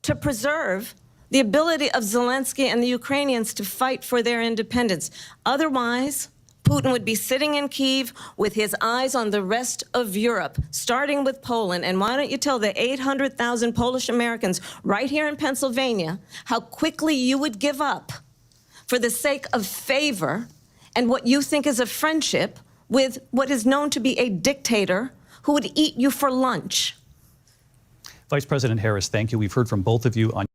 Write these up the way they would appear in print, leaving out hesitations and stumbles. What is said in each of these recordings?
to preserve the ability of Zelensky and the Ukrainians to fight for their independence. Otherwise, Putin would be sitting in Kyiv with his eyes on the rest of Europe, starting with Poland. And why don't you tell the 800,000 Polish Americans right here in Pennsylvania how quickly you would give up for the sake of favor and what you think is a friendship with what is known to be a dictator who would eat you for lunch. Vice President Harris, thank you. We've heard from both of you on.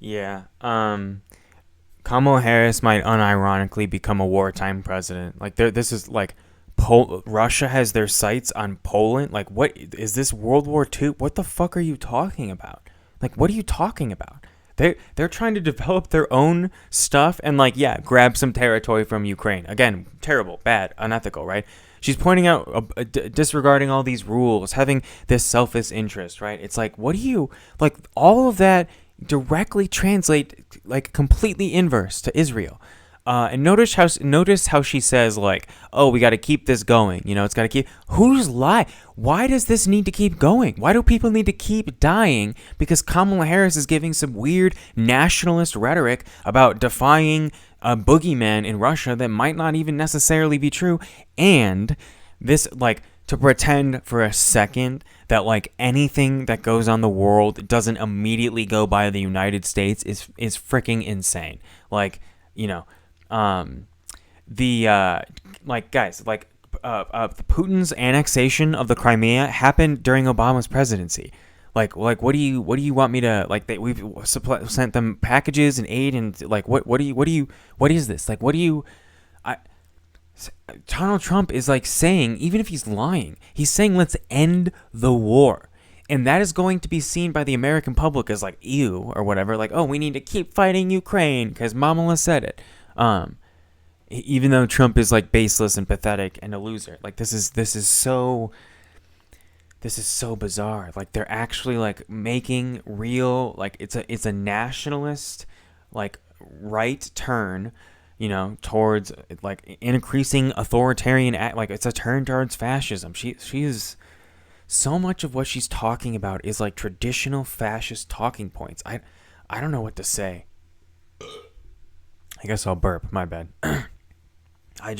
Yeah. Kamala Harris might unironically become a wartime president. Like, this is like, Russia has their sights on Poland. Like, what is this, World War II? What the fuck are you talking about? Like, what are you talking about? They're trying to develop their own stuff and, like, yeah, grab some territory from Ukraine. Again, terrible, bad, unethical, right? She's pointing out, disregarding all these rules, having this selfish interest, right? It's like, what do you, like, all of that directly translate, like, completely inverse to Israel. And notice how she says, like, oh, we got to keep this going. You know, it's got to keep. Who's lie? Why does this need to keep going? Why do people need to keep dying? Because Kamala Harris is giving some weird nationalist rhetoric about defying a boogeyman in Russia that might not even necessarily be true. And this, like, to pretend for a second that, like, anything that goes on the world doesn't immediately go by the United States is freaking insane. Like, you know, like, guys, like, Putin's annexation of the Crimea happened during Obama's presidency. Like, what do you want me to, like, we've sent them packages and aid and, like, what is this? Like, Donald Trump is, like, saying, even if he's lying, he's saying, let's end the war. And that is going to be seen by the American public as, like, ew, or whatever. Like, oh, we need to keep fighting Ukraine because Mamala said it. Even though Trump is, like, baseless and pathetic and a loser. Like, this is so bizarre. Like, they're actually, like, making real, like, it's a nationalist, like, right turn, you know, towards, like, increasing authoritarian act. Like, it's a turn towards fascism. She is, so much of what she's talking about is, like, traditional fascist talking points. I don't know what to say. I guess I'll burp. My bad. I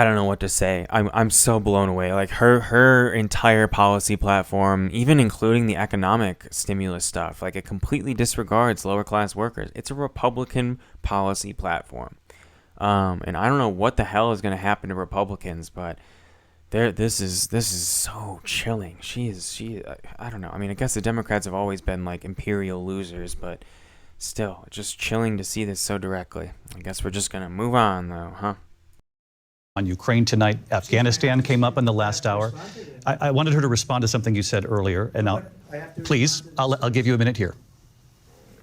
don't know what to say. I'm so blown away. Like, her entire policy platform, even including the economic stimulus stuff, like, it completely disregards lower class workers. It's a Republican policy platform. And I don't know what the hell is going to happen to Republicans, but this is so chilling. I don't know. I mean, I guess the Democrats have always been, like, imperial losers, but still, just chilling to see this so directly. I guess we're just going to move on, though, huh? On Ukraine tonight, Afghanistan came up in the last hour. I wanted her to respond to something you said earlier, and I'll give you a minute here.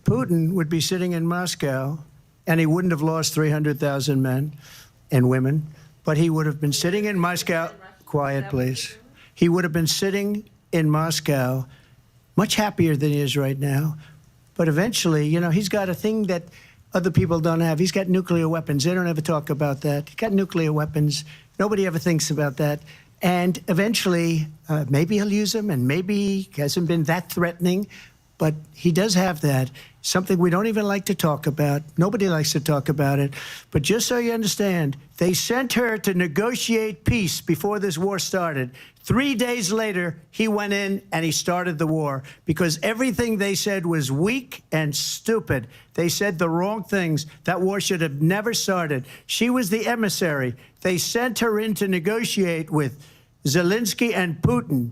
Putin would be sitting in Moscow, and he wouldn't have lost 300,000 men and women, but he would have been sitting in Moscow. Quiet, please. He would have been sitting in Moscow, much happier than he is right now. But eventually, you know, he's got a thing that other people don't have. He's got nuclear weapons. They don't ever talk about that. He's got nuclear weapons. Nobody ever thinks about that. And eventually, maybe he'll use them, and maybe he hasn't been that threatening. But he does have that, something we don't even like to talk about. Nobody likes to talk about it. But just so you understand, they sent her to negotiate peace before this war started. 3 days later, he went in and he started the war because everything they said was weak and stupid. They said the wrong things. That war should have never started. She was the emissary. They sent her in to negotiate with Zelensky and Putin,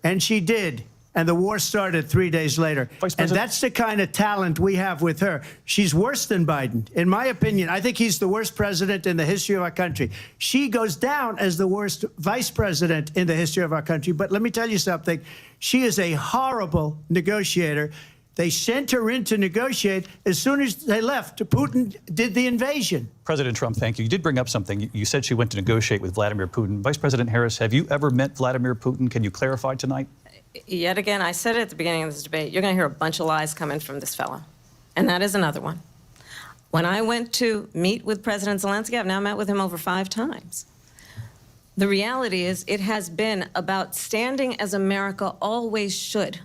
and she did. And the war started 3 days later. And that's the kind of talent we have with her. She's worse than Biden. In my opinion, I think he's the worst president in the history of our country. She goes down as the worst vice president in the history of our country. But let me tell you something. She is a horrible negotiator. They sent her in to negotiate. As soon as they left, Putin did the invasion. President Trump, thank you. You did bring up something. You said she went to negotiate with Vladimir Putin. Vice President Harris, have you ever met Vladimir Putin? Can you clarify tonight? Yet again, I said it at the beginning of this debate, you're going to hear a bunch of lies coming from this fellow. And that is another one. When I went to meet with President Zelensky, I've now met with him over 5 times. The reality is it has been about standing as America always should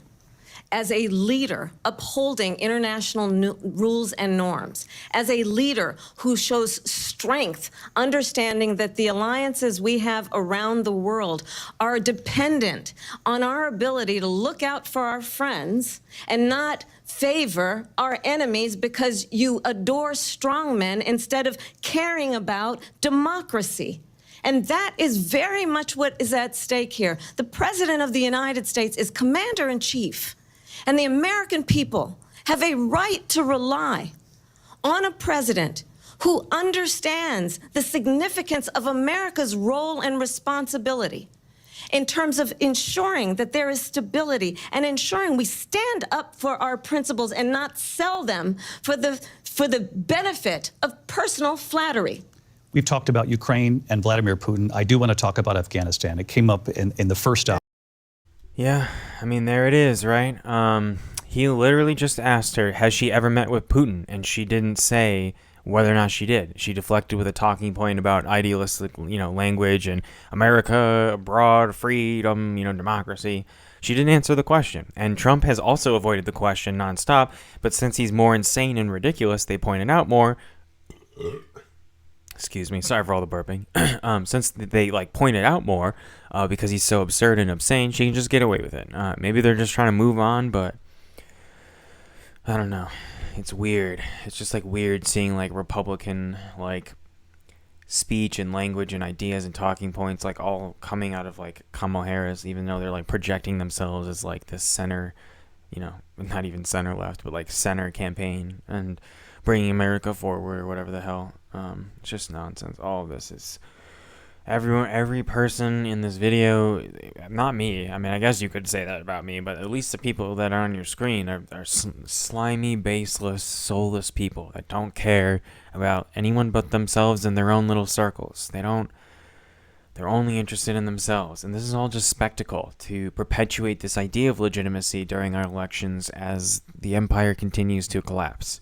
as a leader upholding international rules and norms, as a leader who shows strength, understanding that the alliances we have around the world are dependent on our ability to look out for our friends and not favor our enemies because you adore strongmen instead of caring about democracy. And that is very much what is at stake here. The President of the United States is commander-in-chief, and the American people have a right to rely on a president who understands the significance of America's role and responsibility in terms of ensuring that there is stability and ensuring we stand up for our principles and not sell them for the benefit of personal flattery. We've talked about Ukraine and Vladimir Putin. I do want to talk about Afghanistan. It came up in the first hour. Yeah, I mean, there it is, right? He literally just asked her, has she ever met with Putin? And she didn't say whether or not she did. She deflected with a talking point about idealistic, language and America, abroad, freedom, democracy. She didn't answer the question. And Trump has also avoided the question nonstop, but since he's more insane and ridiculous, they pointed out more. Excuse me, sorry for all the burping. Since they pointed out more, because he's so absurd and obscene, she can just get away with it. Maybe they're just trying to move on, but I don't know. It's weird. It's just weird seeing Republican speech and language and ideas and talking points all coming out of Kamala Harris, even though they're projecting themselves as this center, not even center left, but center campaign and bringing America forward or whatever the hell. It's just nonsense. All of this is every person in this video, not me. I mean, I guess you could say that about me, but at least the people that are on your screen are slimy, baseless, soulless people that don't care about anyone but themselves and their own little circles. They're only interested in themselves. And this is all just spectacle to perpetuate this idea of legitimacy during our elections as the empire continues to collapse.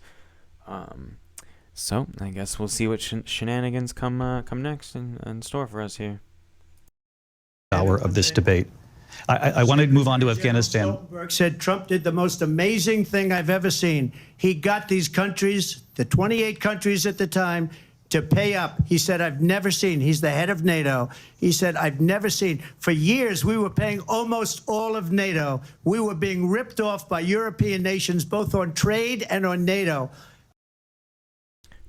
So I guess we'll see what shenanigans come next in store for us here. Hour of this debate. I want to move on to Afghanistan. Stoltenberg said Trump did the most amazing thing I've ever seen. He got these countries, the 28 countries at the time, to pay up. He said, I've never seen, he's the head of NATO. He said, I've never seen. For years, we were paying almost all of NATO. We were being ripped off by European nations, both on trade and on NATO.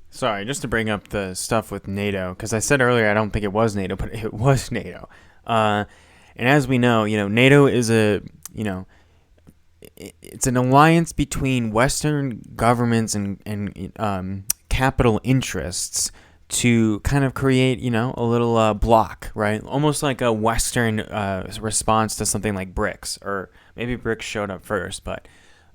Sorry, just to bring up the stuff with NATO, because I said earlier I don't think it was NATO, but it was NATO. And as we know, NATO is it's an alliance between Western governments and capital interests to kind of create, a little block, right? Almost like a Western response to something like BRICS, or maybe BRICS showed up first, but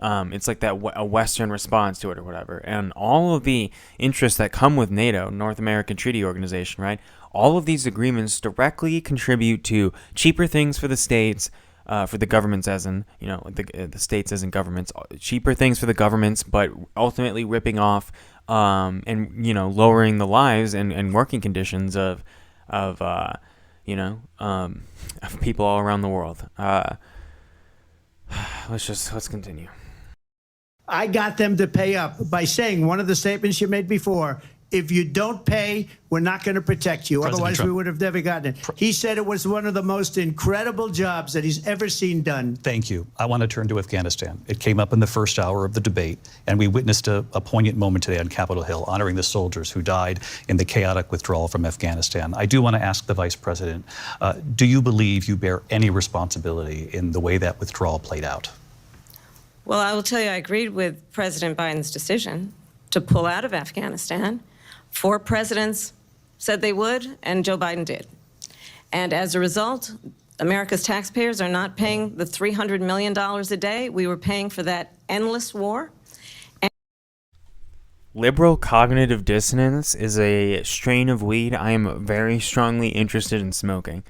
it's like that a Western response to it or whatever. And all of the interests that come with NATO, North American Treaty Organization, right? All of these agreements directly contribute to cheaper things for the states, for the governments as in, the states as in governments, cheaper things for the governments, but ultimately ripping off and, lowering the lives and working conditions of people all around the world. Let's continue. I got them to pay up by saying one of the statements you made before, if you don't pay, we're not going to protect you. President Otherwise, Trump. we would have never gotten it. He said it was one of the most incredible jobs that he's ever seen done. Thank you. I want to turn to Afghanistan. It came up in the first hour of the debate, and we witnessed a poignant moment today on Capitol Hill, honoring the soldiers who died in the chaotic withdrawal from Afghanistan. I do want to ask the Vice President, do you believe you bear any responsibility in the way that withdrawal played out? Well, I will tell you, I agreed with President Biden's decision to pull out of Afghanistan. 4 presidents said they would, and Joe Biden did. And as a result, America's taxpayers are not paying the $300 million a day we were paying for that endless war. Liberal cognitive dissonance is a strain of weed I am very strongly interested in smoking.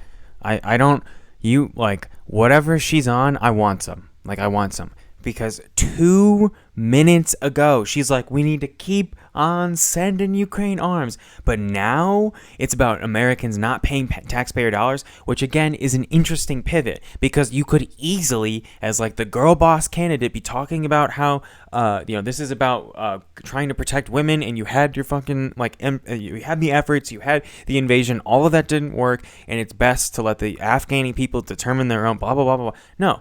Whatever she's on, I want some. I want some. because 2 minutes ago she's like, we need to keep on sending Ukraine arms, but now it's about Americans not paying taxpayer dollars, which again is an interesting pivot, because you could easily, as like the girl boss candidate, be talking about how this is about trying to protect women, and you had your fucking you had the efforts, you had the invasion, all of that didn't work, and it's best to let the Afghani people determine their own blah blah blah blah. No,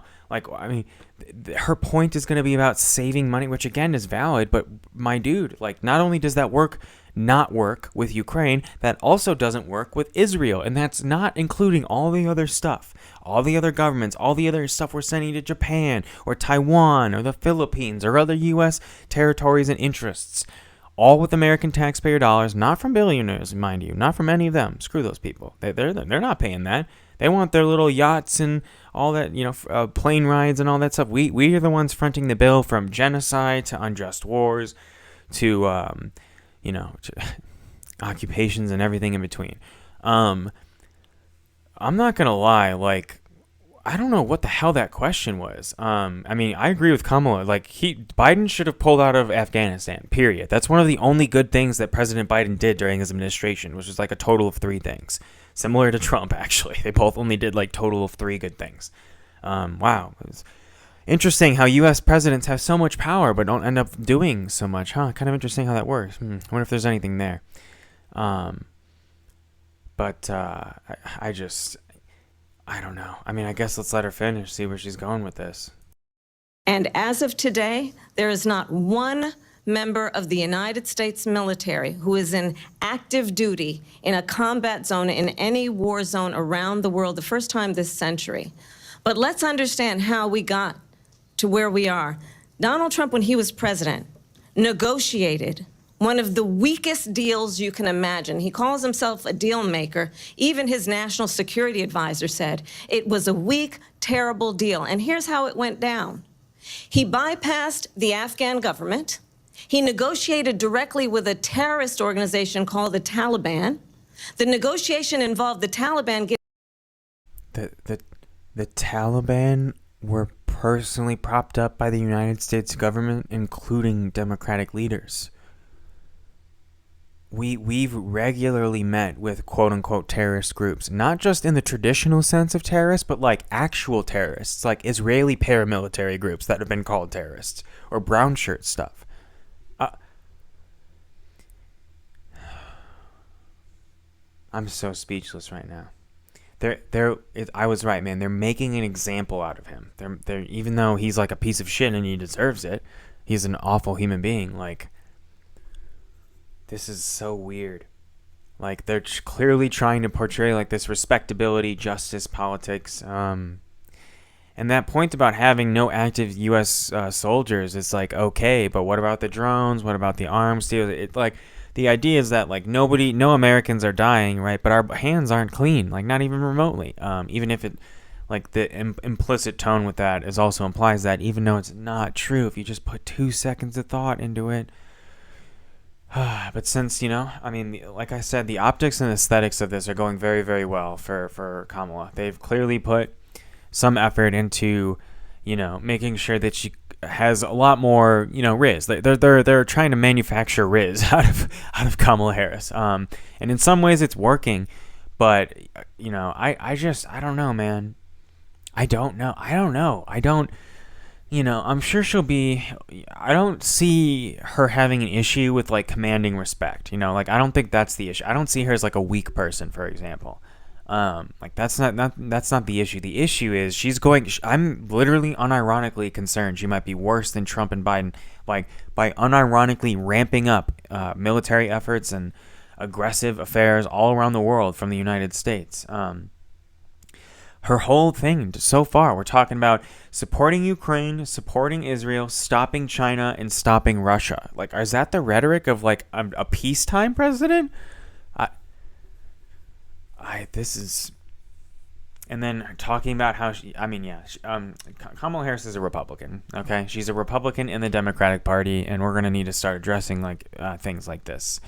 her point is going to be about saving money, which again is valid, but my dude, not only does that not work with Ukraine, that also doesn't work with Israel, and that's not including all the other stuff, all the other governments, all the other stuff we're sending to Japan or Taiwan or the Philippines or other U.S. territories and interests, all with American taxpayer dollars, not from billionaires, mind you, not from any of them. Screw those people. They're not paying that. They want their little yachts and all that, plane rides and all that stuff. We are the ones fronting the bill, from genocide to unjust wars to, occupations and everything in between. I'm not going to lie. I don't know what the hell that question was. I agree with Kamala. Biden should have pulled out of Afghanistan, period. That's one of the only good things that President Biden did during his administration, which was a total of 3 things. Similar to Trump, actually. They both only did total of 3 good things. Wow. It's interesting how U.S. presidents have so much power but don't end up doing so much, huh? Kind of interesting how that works. I wonder if there's anything there. I don't know. I guess let's let her finish, see where she's going with this. And as of today, there is not one member of the United States military who is in active duty in a combat zone in any war zone around the world, the first time this century. But let's understand how we got to where we are. Donald Trump, when he was president, negotiated one of the weakest deals you can imagine. He calls himself a deal maker. Even his national security advisor said it was a weak, terrible deal. And here's how it went down. He bypassed the Afghan government. He negotiated directly with a terrorist organization called the Taliban. The negotiation involved the Taliban. The Taliban were personally propped up by the United States government, including Democratic leaders. We've regularly met with quote-unquote terrorist groups, not just in the traditional sense of terrorists, but actual terrorists, Israeli paramilitary groups that have been called terrorists, or brown shirt stuff. I'm so speechless right now. I was right, man. They're making an example out of him. They're even though he's a piece of shit and he deserves it, he's an awful human being. This is so weird. They're clearly trying to portray this respectability, justice, politics. And that point about having no active U.S. soldiers is okay, but what about the drones? What about the arms deal? The idea is that no Americans are dying, right? But our hands aren't clean, not even remotely. Even if it, the implicit tone with that is also implies that, even though it's not true, if you just put 2 seconds of thought into it. But since, like I said, the optics and aesthetics of this are going very, very well for Kamala. They've clearly put some effort into, making sure that she has a lot more, Riz. They're trying to manufacture Riz out of Kamala Harris. And in some ways it's working, but I don't know, man. I don't know. I'm sure she'll be. I don't see her having an issue with commanding respect. I don't think that's the issue. I don't see her as a weak person, for example. That's not the issue. The issue is I'm literally unironically concerned she might be worse than Trump and Biden, by unironically ramping up military efforts and aggressive affairs all around the world from the United States. Her whole thing so far, we're talking about supporting Ukraine, supporting Israel, stopping China, and stopping Russia. Is that the rhetoric of a peacetime president? This is, and then talking about how Kamala Harris is a Republican. Okay, she's a Republican in the Democratic Party, and we're gonna need to start addressing things like this.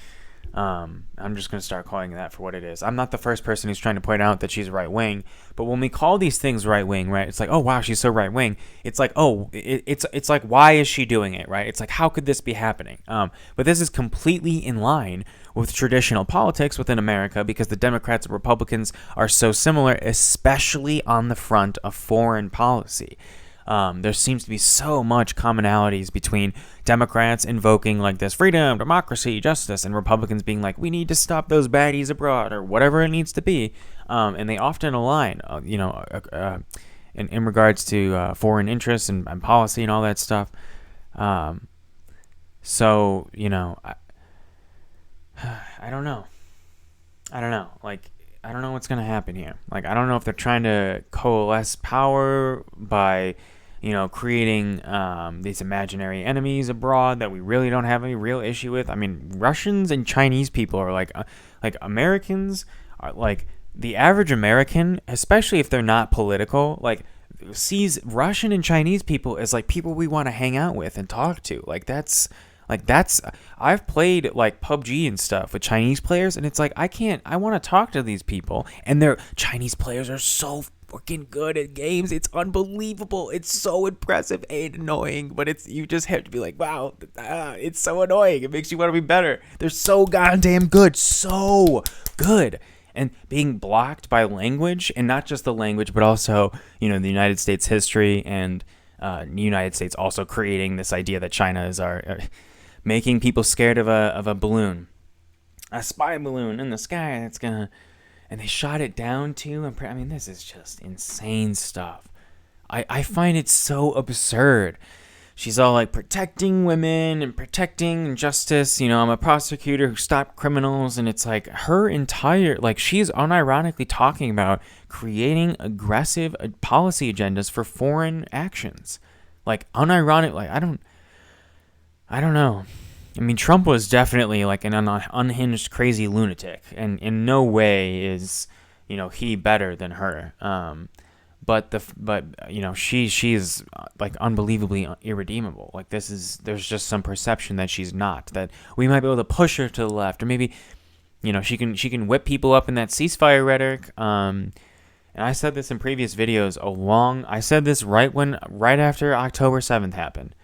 I'm just going to start calling that for what it is. I'm not the first person who's trying to point out that she's right wing, but when we call these things right wing, right, it's like, oh wow, she's so right wing. It's like, oh, it's like, why is she doing it, right? It's like, how could this be happening? But this is completely in line with traditional politics within America, because the Democrats and Republicans are so similar, especially on the front of foreign policy. There seems to be so much commonalities between Democrats invoking like this freedom, democracy, justice, and Republicans being like, we need to stop those baddies abroad, or whatever it needs to be. And they often align, in regards to foreign interests and policy and all that stuff. So, I don't know. Like, I don't know what's going to happen here. Like, I don't know if they're trying to coalesce power by, creating these imaginary enemies abroad that we really don't have any real issue with. I mean, Russians and Chinese people are like Americans are like, the average American, especially if they're not political, like, sees Russian and Chinese people as like people we want to hang out with and talk to. I've played like PUBG and stuff with Chinese players, and it's like, I want to talk to these people, and their Chinese players are so freaking good at games. It's unbelievable. It's so impressive and annoying, but you just have to be like, wow, it's so annoying. It makes you want to be better. They're so goddamn good. So good. And being blocked by language, and not just the language, but also, the United States history, and the United States also creating this idea that China is making people scared of a balloon, a spy balloon in the sky that's gonna, and they shot it down too. I mean, this is just insane stuff. I find it so absurd. She's all like protecting women and protecting justice. I'm a prosecutor who stopped criminals, and it's like her entire, like, she's unironically talking about creating aggressive policy agendas for foreign actions. Like, unironic, like, I don't know. I mean, Trump was definitely like an unhinged, crazy lunatic, and in no way is, he better than her. But she's like unbelievably irredeemable. Like, there's just some perception that she's not, that we might be able to push her to the left, or maybe, she can whip people up in that ceasefire rhetoric. And I said this in previous videos I said this right after October 7th happened.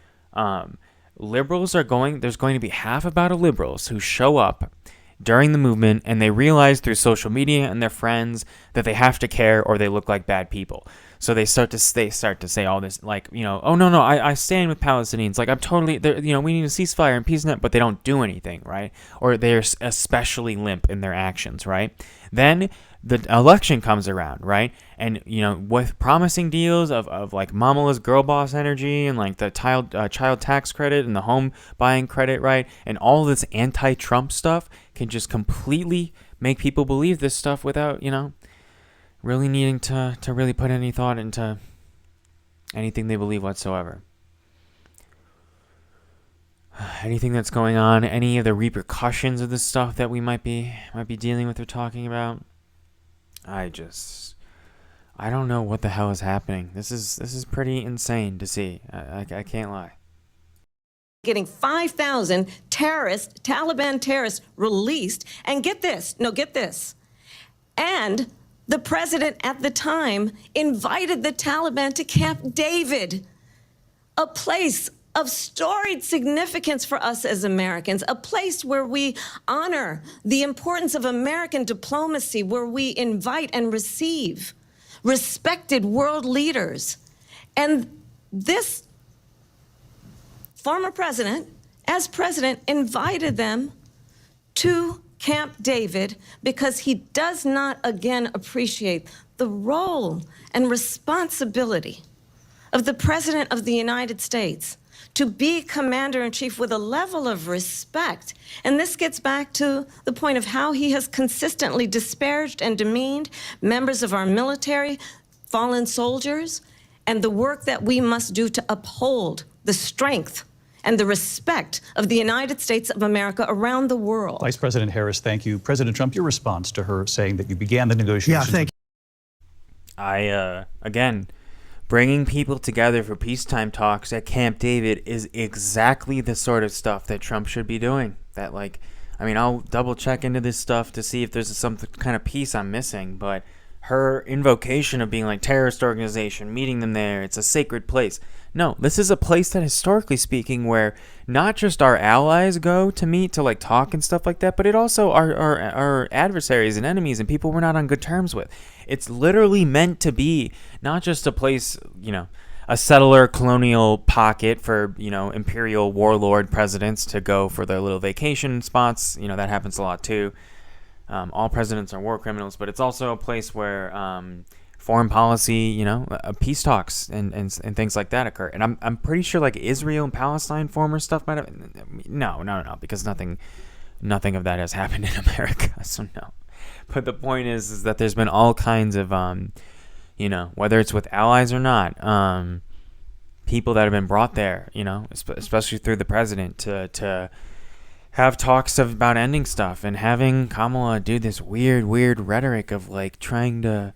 There's going to be half a batch of liberals who show up during the movement, and they realize through social media and their friends that they have to care, or they look like bad people. So they start to say all this, like, oh no, I stand with Palestinians. Like, I'm totally, we need a ceasefire and peace, but they don't do anything, right? Or they're especially limp in their actions, right? Then the election comes around, right? And, with promising deals of like Mamala's girl boss energy, and like the child tax credit and the home buying credit, right? And all this anti-Trump stuff can just completely make people believe this stuff without, really needing to really put any thought into anything they believe whatsoever. Anything that's going on, any of the repercussions of this stuff that we might be dealing with or talking about, I don't know what the hell is happening. This is pretty insane to see. I can't lie. Getting 5,000 Taliban terrorists released, and get this, and the president at the time invited the Taliban to Camp David, a place of storied significance for us as Americans, a place where we honor the importance of American diplomacy, where we invite and receive respected world leaders. And this former president, as president, invited them to Camp David because he does not, again, appreciate the role and responsibility of the President of the United States to be commander-in-chief with a level of respect. And this gets back to the point of how he has consistently disparaged and demeaned members of our military, fallen soldiers, and the work that we must do to uphold the strength and the respect of the United States of America around the world. Vice President Harris, thank you. President Trump, your response to her saying that you began the negotiations. Yeah, thank you. Again, bringing people together for peacetime talks at Camp David is exactly the sort of stuff that Trump should be doing. That, like, I mean, I'll double check into this stuff to see if there's some kind of piece I'm missing, but her invocation of being like terrorist organization, meeting them there, it's a sacred place. No, this is a place that, historically speaking, where not just our allies go to meet to like talk and stuff like that, but it also our adversaries and enemies and people we're not on good terms with. It's literally meant to be not just a place, a settler colonial pocket for, imperial warlord presidents to go for their little vacation spots. That happens a lot too. All presidents are war criminals, but it's also a place where foreign policy, peace talks and things like that occur. And I'm pretty sure like Israel and Palestine former stuff might have. No, because nothing of that has happened in America. So no. But the point is that there's been all kinds of, whether it's with allies or not, people that have been brought there, especially through the president to have talks about ending stuff, and having Kamala do this weird rhetoric of like trying to,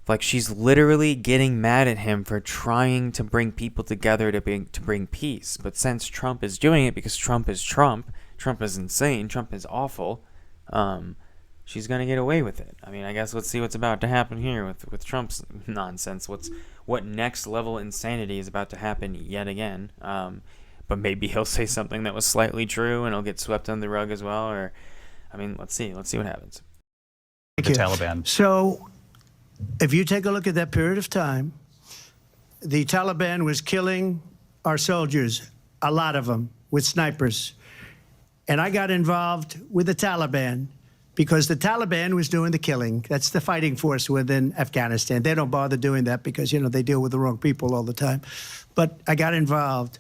like, she's literally getting mad at him for trying to bring people together to bring peace. But since Trump is doing it because Trump is insane, Trump is awful, she's gonna get away with it. I mean, I guess let's see what's about to happen here with Trump's nonsense. What next level insanity is about to happen yet again? But maybe he'll say something that was slightly true and it'll get swept under the rug as well. Or, I mean, let's see what happens. The Taliban. So, if you take a look at that period of time, the Taliban was killing our soldiers, a lot of them, with snipers. And I got involved with the Taliban because the Taliban was doing the killing. That's the fighting force within Afghanistan. They don't bother doing that because, they deal with the wrong people all the time. But I got involved.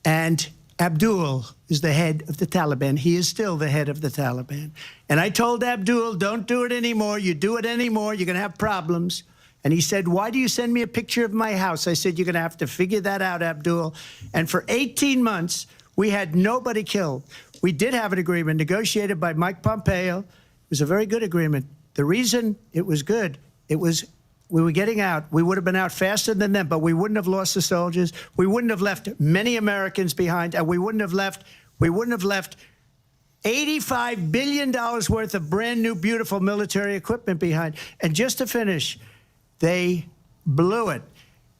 And Abdul is the head of the Taliban. He is still the head of the Taliban. And I told Abdul, don't do it anymore. You do it anymore, you're going to have problems. And he said, why do you send me a picture of my house? I said, you're going to have to figure that out, Abdul. And for 18 months, we had nobody killed. We did have an agreement negotiated by Mike Pompeo. It was a very good agreement. The reason it was good, we were getting out. We would have been out faster than them, but we wouldn't have lost the soldiers. We wouldn't have left many Americans behind, and we wouldn't have left $85 billion worth of brand new, beautiful military equipment behind. And just to finish, they blew it.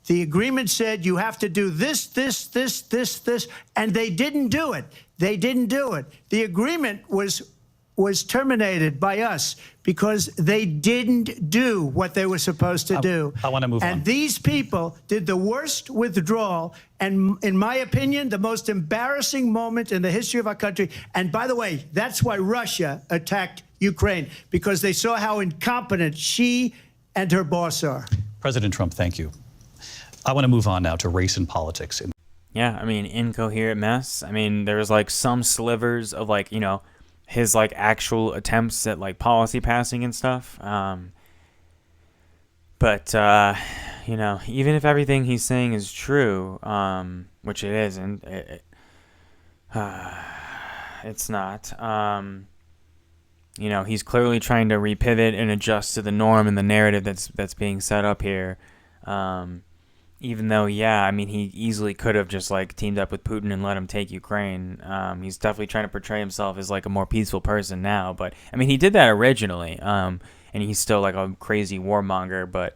The agreement said you have to do this, and they didn't do it. The agreement was terminated by us because they didn't do what they were supposed to do. I want to move on. And these people did the worst withdrawal, and in my opinion, the most embarrassing moment in the history of our country. And by the way, that's why Russia attacked Ukraine, because they saw how incompetent she and her boss are. President Trump, thank you. I want to move on now to race and politics. Yeah, I mean, incoherent mess. I mean, there was like some slivers of like, his like actual attempts at like policy passing and stuff. But even if everything he's saying is true, which it isn't, it's not. He's clearly trying to repivot and adjust to the norm and the narrative that's being set up here. Even though, he easily could have just like teamed up with Putin and let him take Ukraine. He's definitely trying to portray himself as like a more peaceful person now. But he did that originally, and he's still like a crazy warmonger. But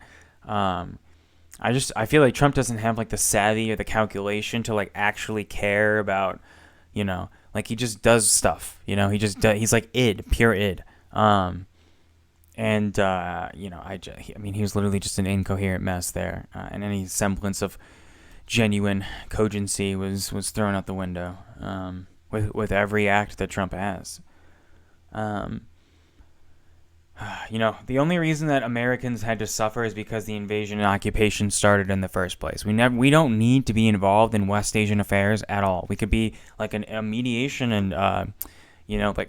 I feel like Trump doesn't have like the savvy or the calculation to like actually care about, like he just does stuff. He's like pure id. And, he was literally just an incoherent mess there. And any semblance of genuine cogency was thrown out the window with every act that Trump has. The only reason that Americans had to suffer is because the invasion and occupation started in the first place. We don't need to be involved in West Asian affairs at all. We could be like a mediation and...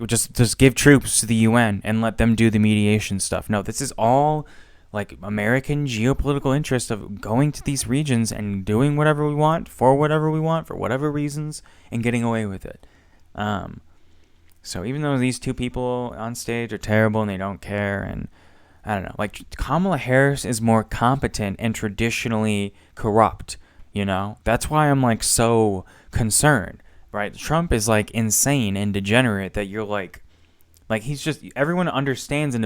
just give troops to the UN and let them do the mediation stuff. No, this is all like American geopolitical interest of going to these regions and doing whatever we want, for whatever reasons, and getting away with it. So even though these two people on stage are terrible and they don't care, and I don't know, like Kamala Harris is more competent and traditionally corrupt, that's why I'm like so concerned. right? Trump is like insane and degenerate that you're like he's just, everyone understands and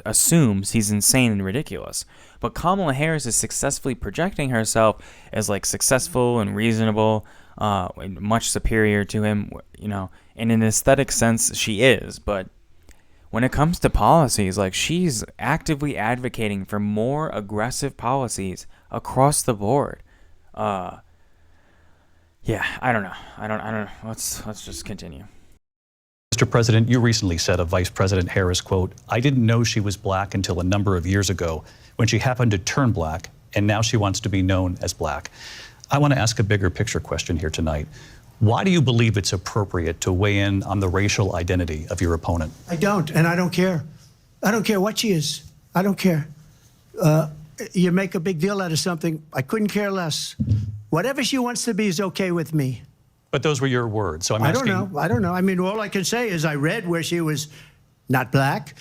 assumes he's insane and ridiculous. But Kamala Harris is successfully projecting herself as like successful and reasonable, and much superior to him, you know. In an aesthetic sense, she is. But when it comes to policies, like, she's actively advocating for more aggressive policies across the board. Yeah, I don't know. I don't know. Let's just continue. Mr. President, you recently said of Vice President Harris, quote, "I didn't know she was black until a number of years ago when she happened to turn black, and now she wants to be known as black." I want to ask a bigger picture question here tonight. Why do you believe it's appropriate to weigh in on the racial identity of your opponent? I don't, and I don't care. I don't care what she is. I don't care. You make a big deal out of something. I couldn't care less. Whatever she wants to be is okay with me. But those were your words, so I'm I asking. don't know. I mean, all I can say is I read where she was not black,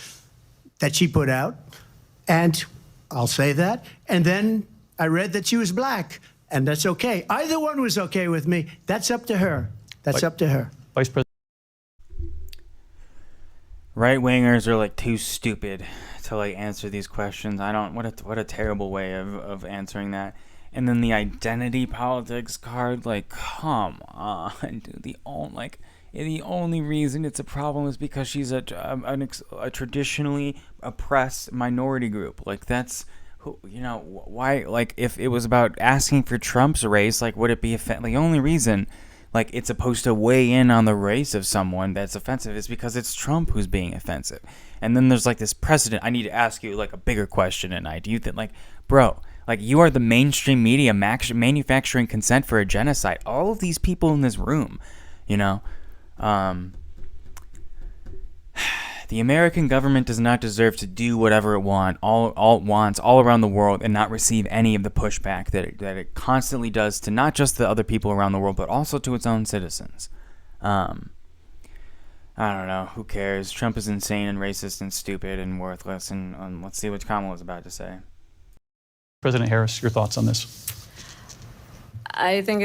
that she put out, and I'll say that. And then I read that she was black, and that's okay. Either one was okay with me. That's up to her. That's up to her. Vice President. Right-wingers are like too stupid to like answer these questions. I don't. What a terrible way of answering that. And then the identity politics card, like, come on, dude. The only reason it's a problem is because she's a traditionally oppressed minority group. Like, that's who, you know, why? Like, if it was about asking for Trump's race, like, would it be offensive? The only reason, like, it's supposed to weigh in on the race of someone that's offensive is because it's Trump who's being offensive. And then there's like this precedent. I need to ask you like a bigger question tonight. Do you think, like, bro? Like, you are the mainstream media manufacturing consent for a genocide. All of these people in this room, you know. The American government does not deserve to do whatever it wants all around the world and not receive any of the pushback that it constantly does to not just the other people around the world, but also to its own citizens. I don't know. Who cares? Trump is insane and racist and stupid and worthless. And let's see what Kamala's about to say. President Harris, your thoughts on this? I think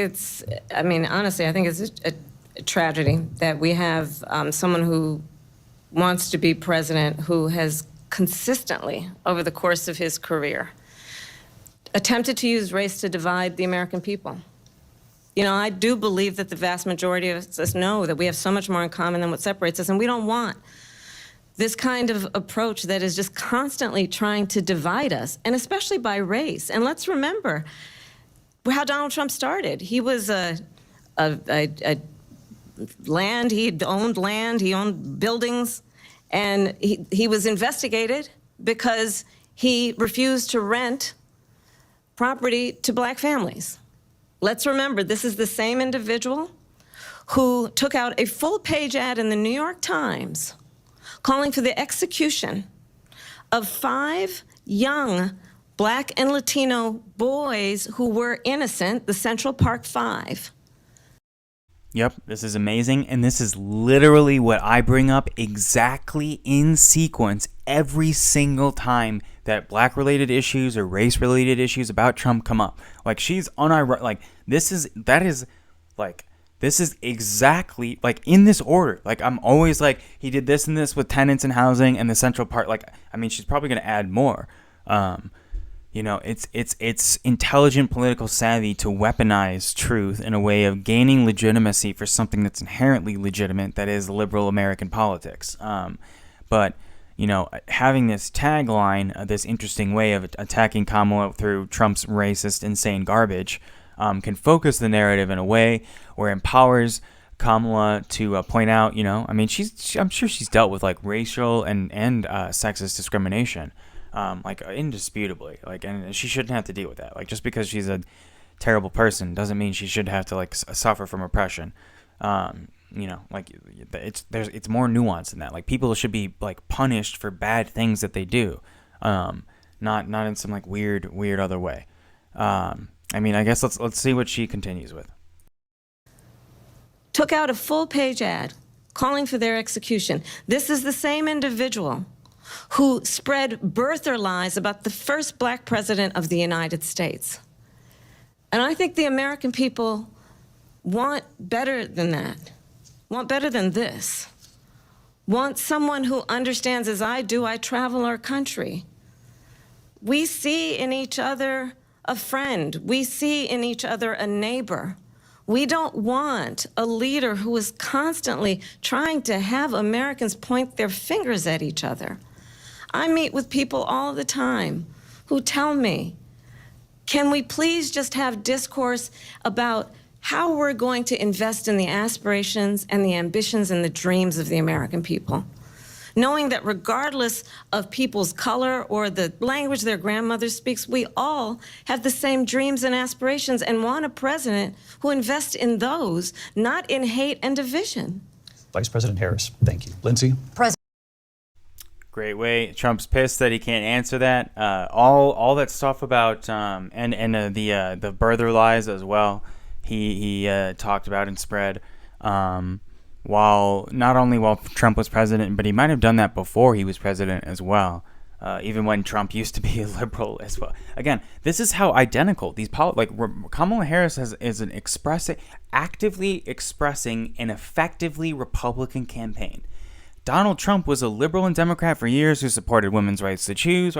honestly, I think it's a tragedy that we have someone who wants to be president who has consistently, over the course of his career, attempted to use race to divide the American people. You know, I do believe that the vast majority of us know that we have so much more in common than what separates us, and we don't want this kind of approach that is just constantly trying to divide us, and especially by race. And let's remember how Donald Trump started. He was land, he owned buildings, and he was investigated because he refused to rent property to black families. Let's remember, this is the same individual who took out a full-page ad in the New York Times calling for the execution of 5 young black and Latino boys who were innocent, the Central Park 5. Yep, this is amazing, and this is literally what I bring up exactly in sequence every single time that black-related issues or race-related issues about Trump come up. Like, she's unironic. Like, this is exactly, like, in this order. Like, I'm always like, he did this and this with tenants and housing and the Central Park. Like, I mean, she's probably going to add more. You know, it's intelligent political savvy to weaponize truth in a way of gaining legitimacy for something that's inherently legitimate, that is liberal American politics. But, you know, having this tagline, this interesting way of attacking Kamala through Trump's racist, insane garbage, can focus the narrative in a way where it empowers Kamala to point out, you know, I mean, I'm sure she's dealt with like racial and sexist discrimination. Like, indisputably, like, and she shouldn't have to deal with that. Like, just because she's a terrible person doesn't mean she should have to like suffer from oppression. You know, like, it's more nuanced than that. Like, people should be like punished for bad things that they do, not in some like weird other way. I mean, I guess let's see what she continues with. Took out a full-page ad calling for their execution. This is the same individual who spread birther lies about the first black president of the United States. And I think the American people want better than that, want better than this, want someone who understands, as I do, I travel our country. We see in each other a friend. We see in each other a neighbor. We don't want a leader who is constantly trying to have Americans point their fingers at each other. I meet with people all the time who tell me, can we please just have discourse about how we're going to invest in the aspirations and the ambitions and the dreams of the American people? Knowing that regardless of people's color or the language their grandmother speaks, we all have the same dreams and aspirations and want a president who invests in those, not in hate and division. Vice President Harris, thank you. Lindsay? Great way. Trump's pissed that he can't answer that. All that stuff about and the birther lies as well. He talked about and spread while Trump was president, but he might have done that before he was president as well. Even when Trump used to be a liberal as well. Again, this is how identical these Kamala Harris is actively expressing an effectively Republican campaign. Donald Trump was a liberal and Democrat for years who supported women's rights to choose.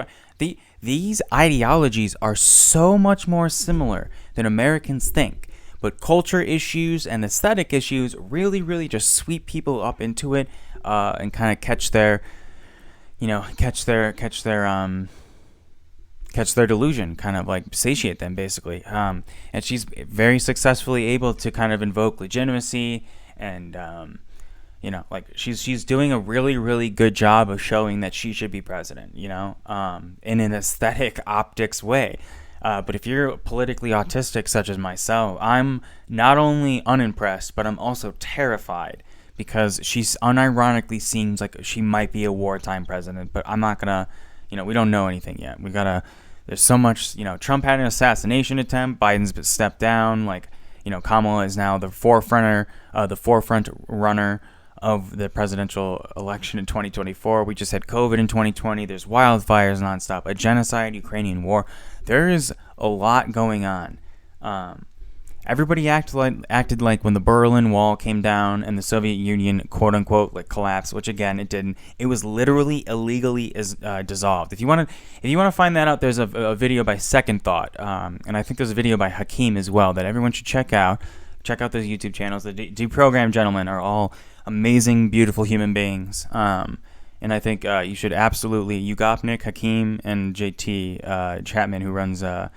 These ideologies are so much more similar than Americans think. But culture issues and aesthetic issues really, really just sweep people up into it and kind of catch their delusion, kind of like satiate them, basically. And she's very successfully able to kind of invoke legitimacy and she's doing a really, really good job of showing that she should be president, in an aesthetic optics way. But if you're politically autistic, such as myself, I'm not only unimpressed, but I'm also terrified because she unironically seems like she might be a wartime president. But I'm not gonna, we don't know anything yet. There's so much, Trump had an assassination attempt. Biden's stepped down. Kamala is now the forefront runner of the presidential election in 2024. We just had COVID in 2020. There's wildfires nonstop, a genocide, Ukrainian war. There is a lot going on. Everybody acted like when the Berlin Wall came down and the Soviet Union, quote unquote, collapsed, which again it didn't. It was literally illegally dissolved. If you want to find that out, there's a video by Second Thought, and I think there's a video by Hakeem as well that everyone should check out. Check out those YouTube channels. The Deprogrammed Gentlemen are all amazing, beautiful human beings. And I think you should absolutely, Ugopnik, Hakeem, and JT Chapman, who runs a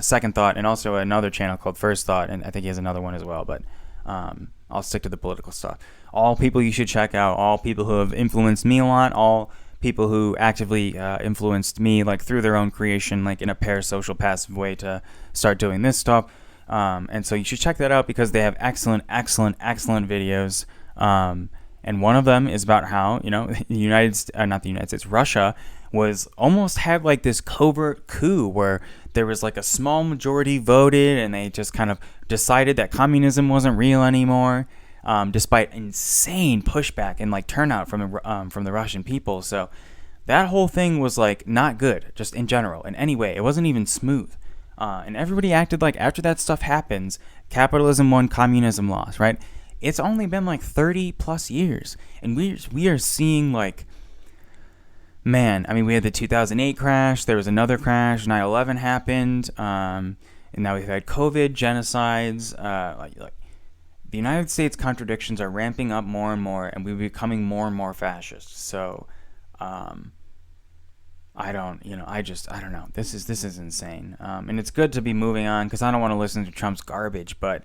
Second Thought, and also another channel called First Thought, and I think he has another one as well, but I'll stick to the political stuff. All people you should check out, all people who have influenced me a lot, all people who actively influenced me through their own creation, in a parasocial passive way to start doing this stuff. And so you should check that out because they have excellent videos. And one of them is about how, Russia almost had this covert coup where there was a small majority voted and they just kind of decided that communism wasn't real anymore, despite insane pushback and turnout from the Russian people. So that whole thing was not good, just in general. In any way, it wasn't even smooth. And everybody acted like after that stuff happens, capitalism won, communism lost, right? It's only been 30 plus years, and we are seeing we had the 2008 crash, there was another crash, 9/11 happened, and now we've had COVID, genocides. The United States contradictions are ramping up more and more, and we're becoming more and more fascist. So, I don't know. This is insane. And it's good to be moving on because I don't want to listen to Trump's garbage, but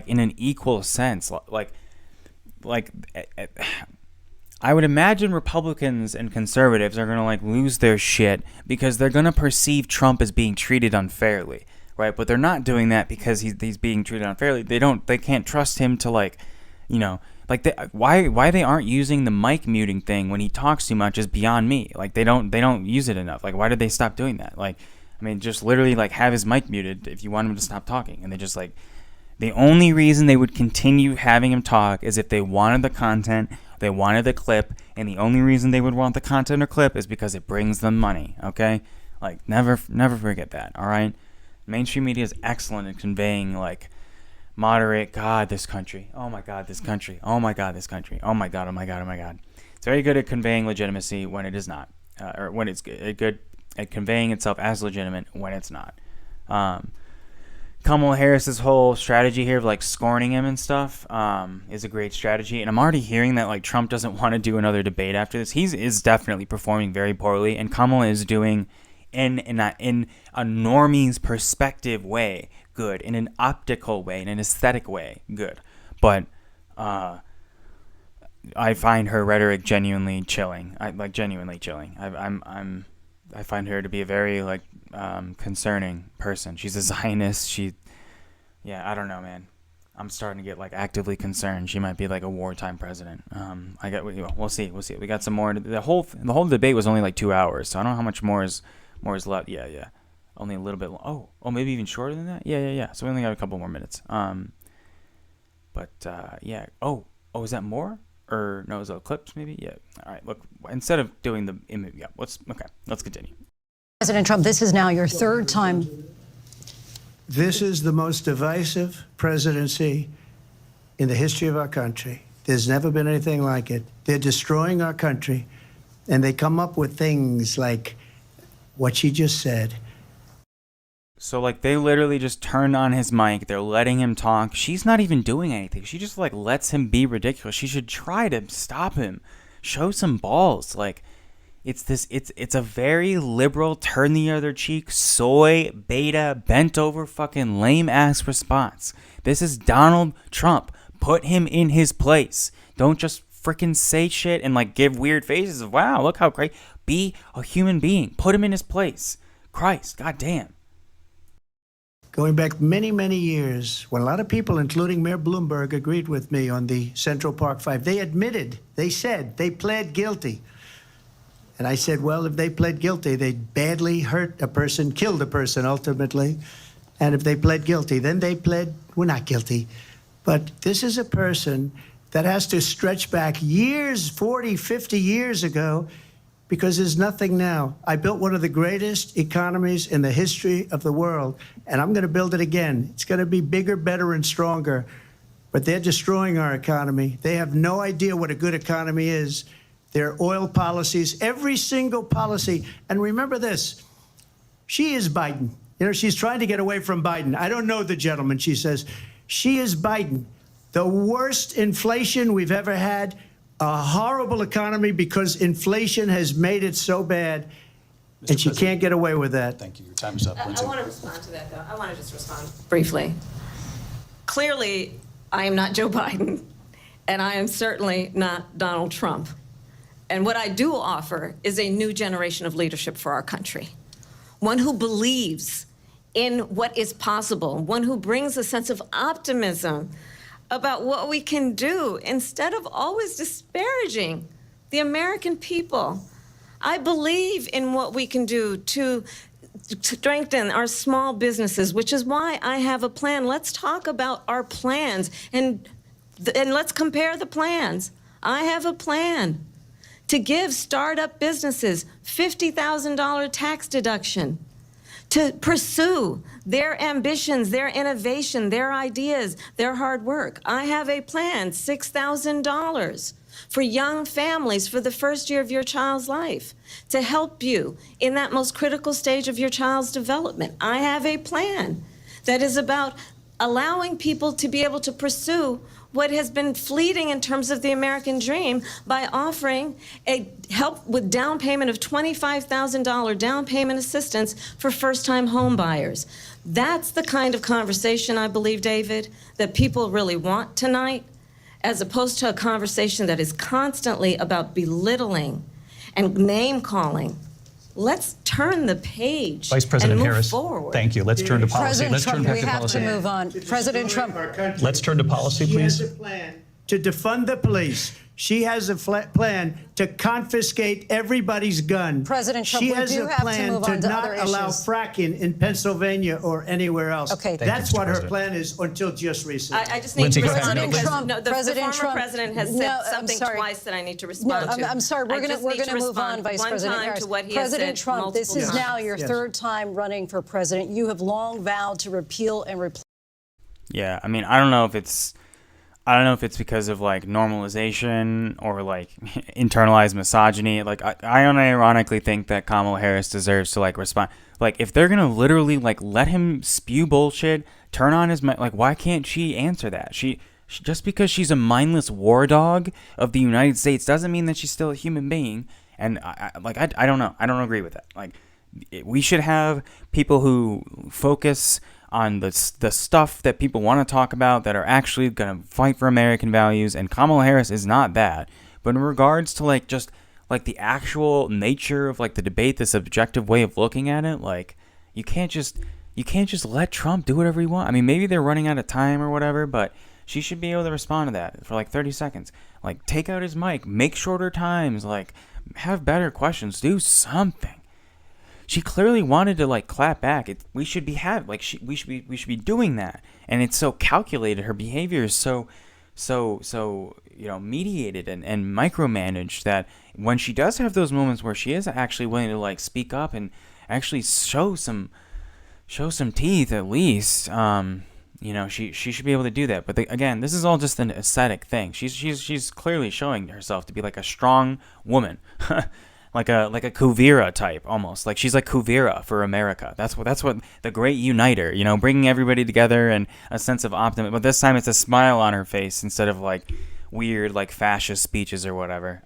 in an equal sense, I would imagine Republicans and conservatives are going to lose their shit because they're going to perceive Trump as being treated unfairly, right? But they're not doing that because he's being treated unfairly. They can't trust him to why they aren't using the mic muting thing when he talks too much is beyond me. They don't use it enough. Why did they stop doing that? Just literally have his mic muted if you want him to stop talking. And they just the only reason they would continue having him talk is if they wanted the content, they wanted the clip, and the only reason they would want the content or clip is because it brings them money. Okay, never forget that. All right, mainstream media is excellent in conveying moderate. God, this country. Oh my God, this country. Oh my God, this country. Oh my God, oh my God, oh my God. It's very good at conveying legitimacy when it is not, or when it's good at conveying itself as legitimate when it's not. Kamala Harris's whole strategy here of like scorning him and stuff is a great strategy, and I'm already hearing that like Trump doesn't want to do another debate after this. He is definitely performing very poorly, and Kamala is doing in a normie's perspective way good, in an optical way, in an aesthetic way good, but I find her rhetoric genuinely chilling. Genuinely chilling. I find her to be a very concerning person. She's a Zionist. I don't know, man. I'm starting to get like actively concerned. She might be like a wartime president. We'll see. We got some more. The whole debate was only like 2 hours, so I don't know how much more is left. Yeah. Only a little bit. Oh, maybe even shorter than that. Yeah. So we only got a couple more minutes. Yeah. Oh, is that more? Or no, is that clips maybe? Yeah. All right. Look, instead of doing the image, let's continue. President Trump, this is now your third time. This is the most divisive presidency in the history of our country. There's never been anything like it. They're destroying our country, and they come up with things like what she just said. So like they literally just turned on his mic. They're letting him talk. She's not even doing anything. She just like lets him be ridiculous. She should try to stop him. Show some balls. Like it's a very liberal, turn the other cheek, soy, beta, bent over fucking lame ass response. This is Donald Trump. Put him in his place. Don't just freaking say shit and like give weird faces of wow, look how great. Be a human being. Put him in his place. Christ, goddamn. Going back many, many years, when a lot of people, including Mayor Bloomberg, agreed with me on the Central Park Five, they said they pled guilty. And I said, well, if they pled guilty, they badly hurt a person, killed a person ultimately. And if they pled guilty, then they pled, we're not guilty. But this is a person that has to stretch back years, 40, 50 years ago, because there's nothing now. I built one of the greatest economies in the history of the world, and I'm going to build it again. It's going to be bigger, better, and stronger. But they're destroying our economy. They have no idea what a good economy is. Their oil policies, every single policy. And remember this, she is Biden. You know, she's trying to get away from Biden. I don't know the gentleman, she says. She is Biden. The worst inflation we've ever had, a horrible economy because inflation has made it so bad, and she can't get away with that. Thank you. Your time is up, I Lindsay. want to respond to that, though. I want to just respond briefly. Clearly, I am not Joe Biden, and I am certainly not Donald Trump. And what I do offer is a new generation of leadership for our country, one who believes in what is possible, one who brings a sense of optimism about what we can do instead of always disparaging the American people. I believe in what we can do to strengthen our small businesses, which is why I have a plan. Let's talk about our plans and let's compare the plans. I have a plan to give startup businesses $50,000 tax deduction, to pursue their ambitions, their innovation, their ideas, their hard work. I have a plan, $6,000 for young families for the first year of your child's life, to help you in that most critical stage of your child's development. I have a plan that is about allowing people to be able to pursue what has been fleeting in terms of the American dream by offering a help with down payment of $25,000 down payment assistance for first-time home buyers. That's the kind of conversation, I believe, David, that people really want tonight, as opposed to a conversation that is constantly about belittling and name-calling. Let's turn the page Vice President and move Harris, forward. thank you. Let's turn to policy. President Let's turn Trump, back we to have policy. to move on. President Trump. Let's turn to policy, She please. has a plan to defund the police. She has a plan to confiscate everybody's gun. President Trump, she we has do a have to plan move on to not other allow issues. fracking in Pennsylvania or anywhere else. Okay. Thank you, That's Mr. what her President. plan is until just recently. I just need Lindsay, to go ahead. respond President because Trump, the President former Trump. president has No, said I'm something sorry. twice that I need to No, respond to. I'm sorry. We're I just need going to move on, respond Vice one President time Harris. to what he President has said Trump, this is multiple now times. your Yes. third time running for president. You have long vowed to repeal and replace. Yeah, I mean, I don't know if it's because of like normalization or like internalized misogyny. Like I unironically think that Kamala Harris deserves to like respond. Like if they're gonna literally like let him spew bullshit, turn on his like, why can't she answer that? She just because she's a mindless war dog of the United States doesn't mean that she's still a human being. And I don't know. I don't agree with that. Like we should have people who focus on the stuff that people want to talk about that are actually going to fight for American values, and Kamala Harris is not that. But in regards to like just like the actual nature of like the debate, this objective way of looking at it, like you can't just let Trump do whatever he wants. I mean, maybe they're running out of time or whatever, but she should be able to respond to that for like 30 seconds. Like take out his mic, make shorter times, like have better questions, do something. She clearly wanted to like clap back. We should be we should be doing that. And it's so calculated. Her behavior is so mediated and micromanaged that when she does have those moments where she is actually willing to like speak up and actually show some teeth at least, she should be able to do that. But again, this is all just an aesthetic thing. She's clearly showing herself to be like a strong woman. like a Kuvira type almost. Like she's like Kuvira for America. That's what the great uniter, bringing everybody together and a sense of optimism. But this time it's a smile on her face instead of like weird like fascist speeches or whatever.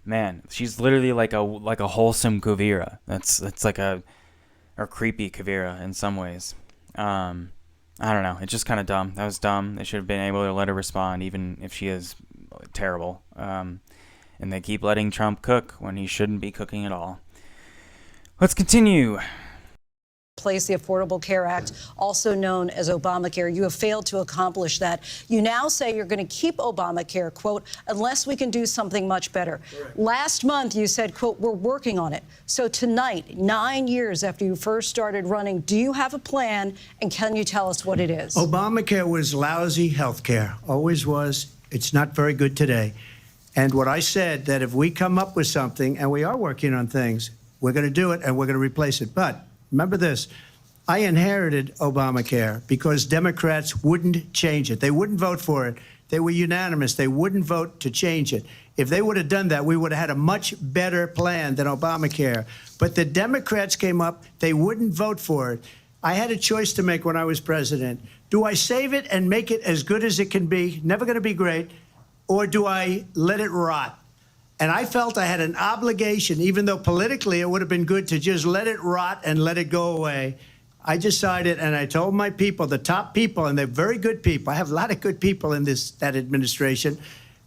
Man, she's literally like a wholesome Kuvira. That's like a creepy Kuvira in some ways. I don't know. It's just kind of dumb. That was dumb. They should have been able to let her respond even if she is terrible. And they keep letting Trump cook when he shouldn't be cooking at all. Let's continue. Place the Affordable Care Act, also known as Obamacare. You have failed to accomplish that. You now say you're going to keep Obamacare, quote, unless we can do something much better. Correct. Last month, you said, quote, we're working on it. So tonight, 9 years after you first started running, do you have a plan, and can you tell us what it is? Obamacare was lousy health care, always was. It's not very good today. And what I said, that if we come up with something, and we are working on things, we're going to do it, and we're going to replace it. But remember this, I inherited Obamacare because Democrats wouldn't change it. They wouldn't vote for it. They were unanimous. They wouldn't vote to change it. If they would have done that, we would have had a much better plan than Obamacare. But the Democrats came up. They wouldn't vote for it. I had a choice to make when I was president. Do I save it and make it as good as it can be, never going to be great, or do I let it rot? And I felt I had an obligation, even though politically it would have been good to just let it rot and let it go away. I decided, and I told my people, the top people, and they're very good people. I have a lot of good people in that administration.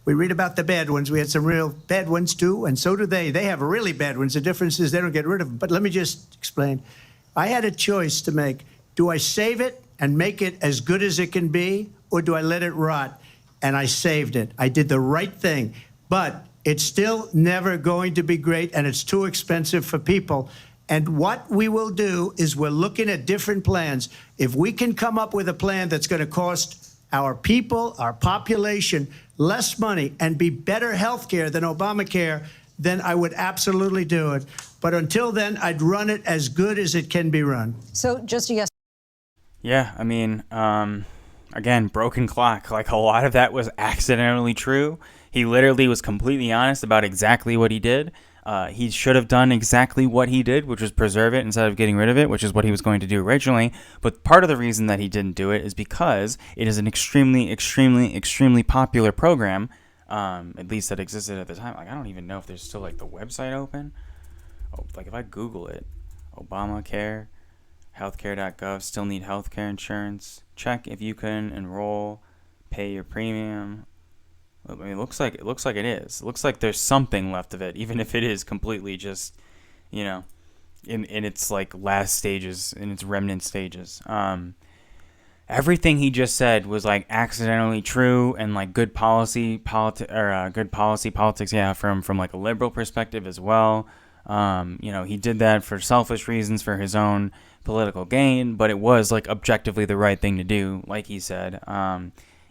We read about the bad ones. We had some real bad ones, too, and so do they. They have really bad ones. The difference is they don't get rid of them. But let me just explain. I had a choice to make. Do I save it and make it as good as it can be, or do I let it rot? And I saved it. I did the right thing. But it's still never going to be great, and it's too expensive for people. And what we will do is we're looking at different plans. If we can come up with a plan that's going to cost our people, our population, less money and be better health care than Obamacare, then I would absolutely do it. But until then, I'd run it as good as it can be run. So just a yes. Yeah, I mean, again, broken clock. Like, a lot of that was accidentally true. He literally was completely honest about exactly what he did. He should have done exactly what he did, which was preserve it instead of getting rid of it, which is what he was going to do originally. But part of the reason that he didn't do it is because it is an extremely, extremely, extremely popular program, at least that existed at the time. Like, I don't even know if there's still, like, the website open. Oh, like, if I Google it, Obamacare, healthcare.gov, still need healthcare insurance. Check if you can enroll, pay your premium. I mean, it looks like it is. It looks like there's something left of it, even if it is completely just, in its like last stages, in its remnant stages. Everything he just said was like accidentally true and like good policy politics, yeah, from like a liberal perspective as well. He did that for selfish reasons, for his own political gain, but it was like objectively the right thing to do, like he said.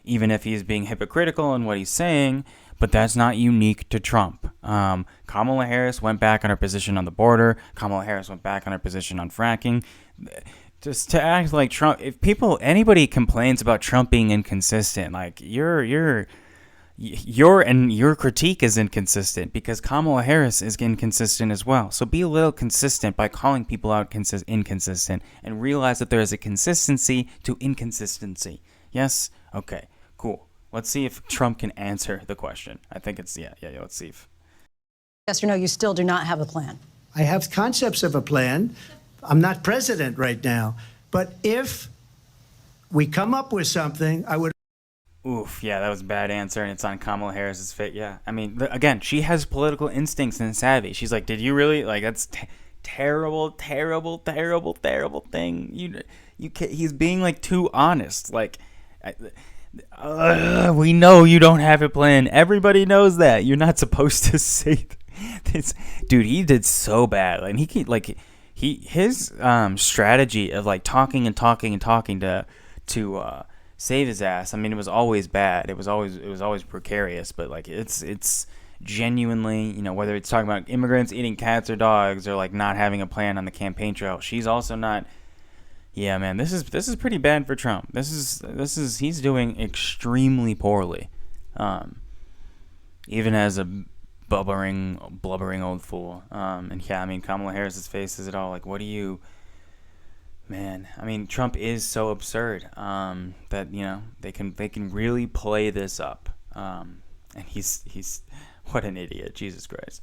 Even if he's being hypocritical in what he's saying, but that's not unique to Trump. Kamala Harris went back on her position on the border. Kamala Harris went back on her position on fracking. just to act like Trump. If anybody complains about Trump being inconsistent, like your critique is inconsistent, because Kamala Harris is inconsistent as well. So be a little consistent by calling people out inconsistent, and realize that there is a consistency to inconsistency. Yes? Okay, cool. Let's see if Trump can answer the question. I think it's, yeah, let's see if. Yes or no, you still do not have a plan. I have concepts of a plan. I'm not president right now. But if we come up with something, I would. Oof, yeah, that was a bad answer, and it's on Kamala Harris's face. Yeah, I mean, again, she has political instincts and savvy. She's like, did you really, like, that's terrible thing. You can't, he's being, like, too honest. Like, we know you don't have a plan. Everybody knows that. You're not supposed to say this. Dude, he did so bad. Like, his strategy of, like, talking to save his ass. I mean, it was always bad. It was always precarious. But, like, it's genuinely, whether it's talking about immigrants eating cats or dogs, or, like, not having a plan on the campaign trail. She's also not. Yeah, man, this is pretty bad for Trump. He's doing extremely poorly, even as a blubbering old fool. And yeah, I mean, Kamala Harris's face says it all. Like, what do you, man? I mean, Trump is so absurd that they can really play this up. And he's what an idiot, Jesus Christ.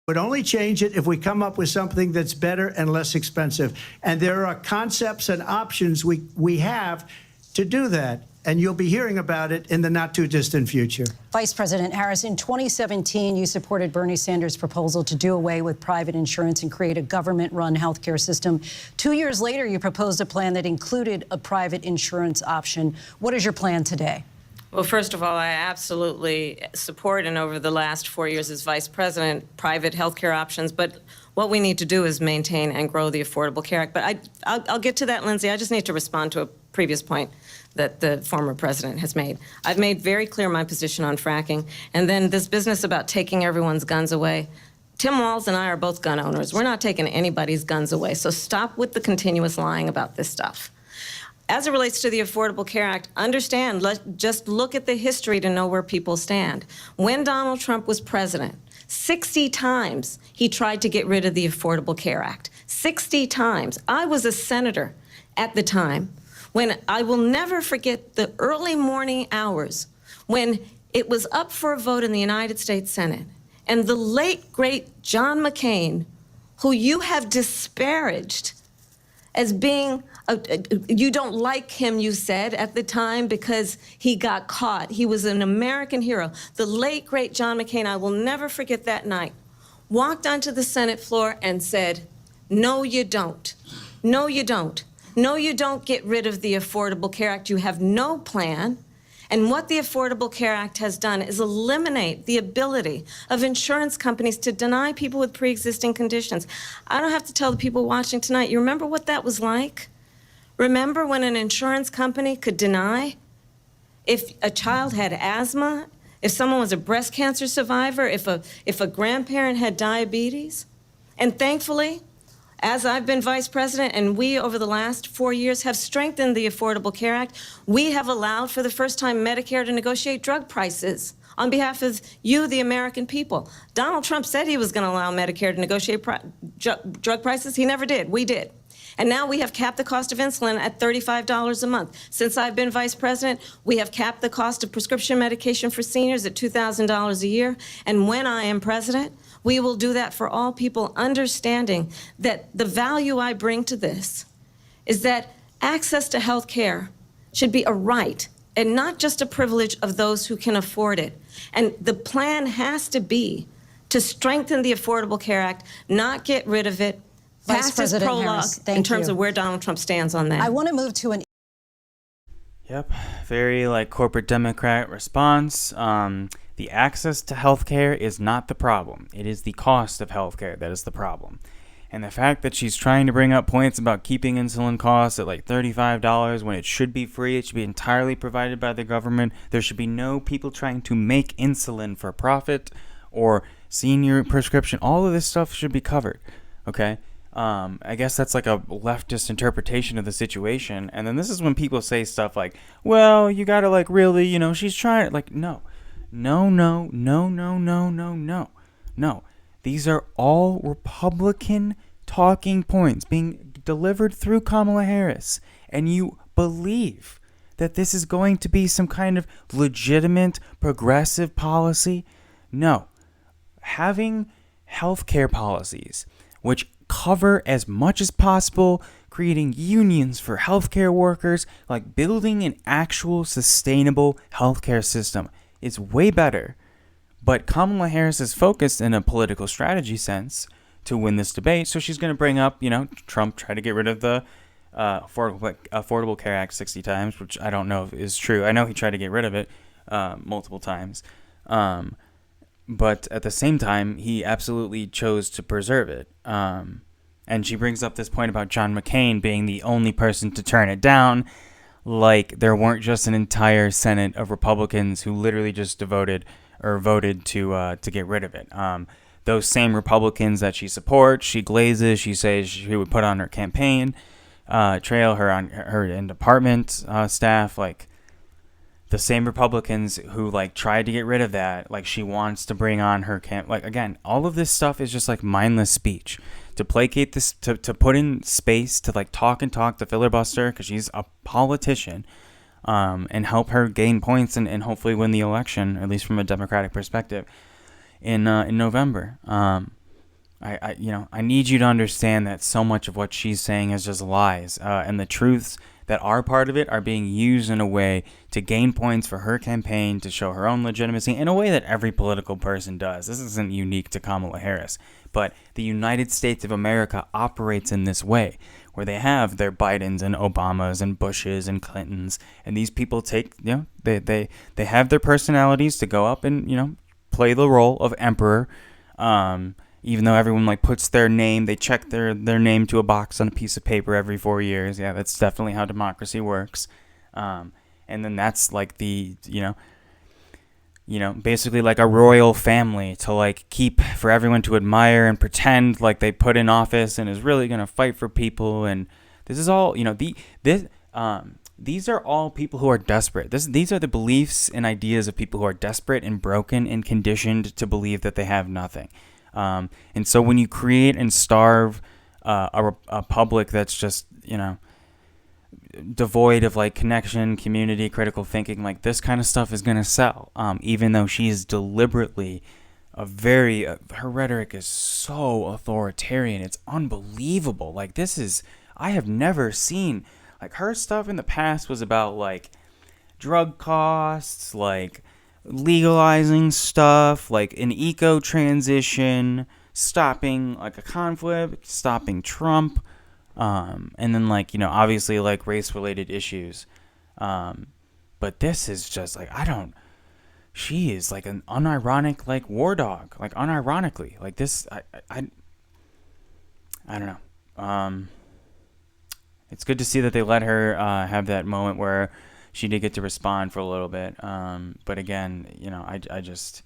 Would only change it if we come up with something that's better and less expensive. And there are concepts and options we have to do that. And you'll be hearing about it in the not too distant future. Vice President Harris, in 2017, you supported Bernie Sanders' proposal to do away with private insurance and create a government-run healthcare system. 2 years later, you proposed a plan that included a private insurance option. What is your plan today? Well, first of all, I absolutely support, and over the last 4 years as vice president, private healthcare options. But what we need to do is maintain and grow the Affordable Care Act. But I'll get to that, Lindsay. I just need to respond to a previous point that the former president has made. I've made very clear my position on fracking. And then this business about taking everyone's guns away. Tim Walz and I are both gun owners. We're not taking anybody's guns away. So stop with the continuous lying about this stuff. As it relates to the Affordable Care Act, understand, just look at the history to know where people stand. When Donald Trump was president, 60 times he tried to get rid of the Affordable Care Act. 60 times. I was a senator at the time when I will never forget the early morning hours when it was up for a vote in the United States Senate. And the late, great John McCain, who you have disparaged as being, you don't like him, you said, at the time because he got caught. He was an American hero. The late, great John McCain, I will never forget that night, walked onto the Senate floor and said, no, you don't. No, you don't. No, you don't get rid of the Affordable Care Act. You have no plan. And what the Affordable Care Act has done is eliminate the ability of insurance companies to deny people with pre-existing conditions. I don't have to tell the people watching tonight, you remember what that was like? Remember when an insurance company could deny if a child had asthma, if someone was a breast cancer survivor, if a grandparent had diabetes? And thankfully, as I've been vice president, and we over the last 4 years have strengthened the Affordable Care Act, we have allowed for the first time Medicare to negotiate drug prices on behalf of you, the American people. Donald Trump said he was going to allow Medicare to negotiate drug prices. He never did. We did. And now we have capped the cost of insulin at $35 a month. Since I've been vice president, we have capped the cost of prescription medication for seniors at $2,000 a year. And when I am president, we will do that for all people, understanding that the value I bring to this is that access to health care should be a right and not just a privilege of those who can afford it. And the plan has to be to strengthen the Affordable Care Act, not get rid of it. Vice Past President his prologue Harris, thank in terms you. of where Donald Trump stands on that. I want to move to an Yep, very like corporate Democrat response. The access to healthcare is not the problem. It is the cost of healthcare that is the problem. And the fact that she's trying to bring up points about keeping insulin costs at like $35 when it should be free, it should be entirely provided by the government. There should be no people trying to make insulin for profit or senior prescription. All of this stuff should be covered, okay? I guess that's like a leftist interpretation of the situation. And then this is when people say stuff like, well, you gotta like really, she's trying, like, no. These are all Republican talking points being delivered through Kamala Harris. And you believe that this is going to be some kind of legitimate progressive policy? No. Having healthcare policies which cover as much as possible, creating unions for healthcare workers, like building an actual sustainable healthcare system is way better. But Kamala Harris is focused in a political strategy sense to win this debate, so she's going to bring up, Trump tried to get rid of the Affordable Care Act 60 times, which I don't know if is true. I know he tried to get rid of it multiple times. But at the same time, he absolutely chose to preserve it. And she brings up this point about John McCain being the only person to turn it down, like there weren't just an entire Senate of Republicans who literally just voted to get rid of it. Those same Republicans that she supports, she glazes, she says she would put on her campaign trail, her on her in department staff, like the same Republicans who like tried to get rid of that, like she wants to bring on her like again, all of this stuff is just like mindless speech to placate this, to put in space to like talk to filibuster because she's a politician, and help her gain points and hopefully win the election, at least from a Democratic perspective, in November. I need you to understand that so much of what she's saying is just lies, and the truths that are part of it are being used in a way to gain points for her campaign, to show her own legitimacy in a way that every political person does. This isn't unique to Kamala Harris, but the United States of America operates in this way, where they have their Bidens and Obamas and Bushes and Clintons, and these people take, they have their personalities to go up and, play the role of emperor, even though everyone like puts their name, they check their name to a box on a piece of paper every 4 years. Yeah, that's definitely how democracy works. And then that's like the, basically like a royal family to like keep for everyone to admire and pretend like they put in office and is really going to fight for people. And this is all, these are all people who are desperate. These are the beliefs and ideas of people who are desperate and broken and conditioned to believe that they have nothing. And so when you create and starve a public that's just, devoid of like connection, community, critical thinking, like this kind of stuff is going to sell. Even though she is deliberately her rhetoric is so authoritarian. It's unbelievable. Like I have never seen, like her stuff in the past was about like drug costs, like legalizing stuff, like an eco transition, stopping like a conflict, stopping Trump, and then like obviously like race related issues, but this is just like she is like an unironic like war dog, like unironically like this. I don't know. It's good to see that they let her have that moment where she did get to respond for a little bit. But again, I just,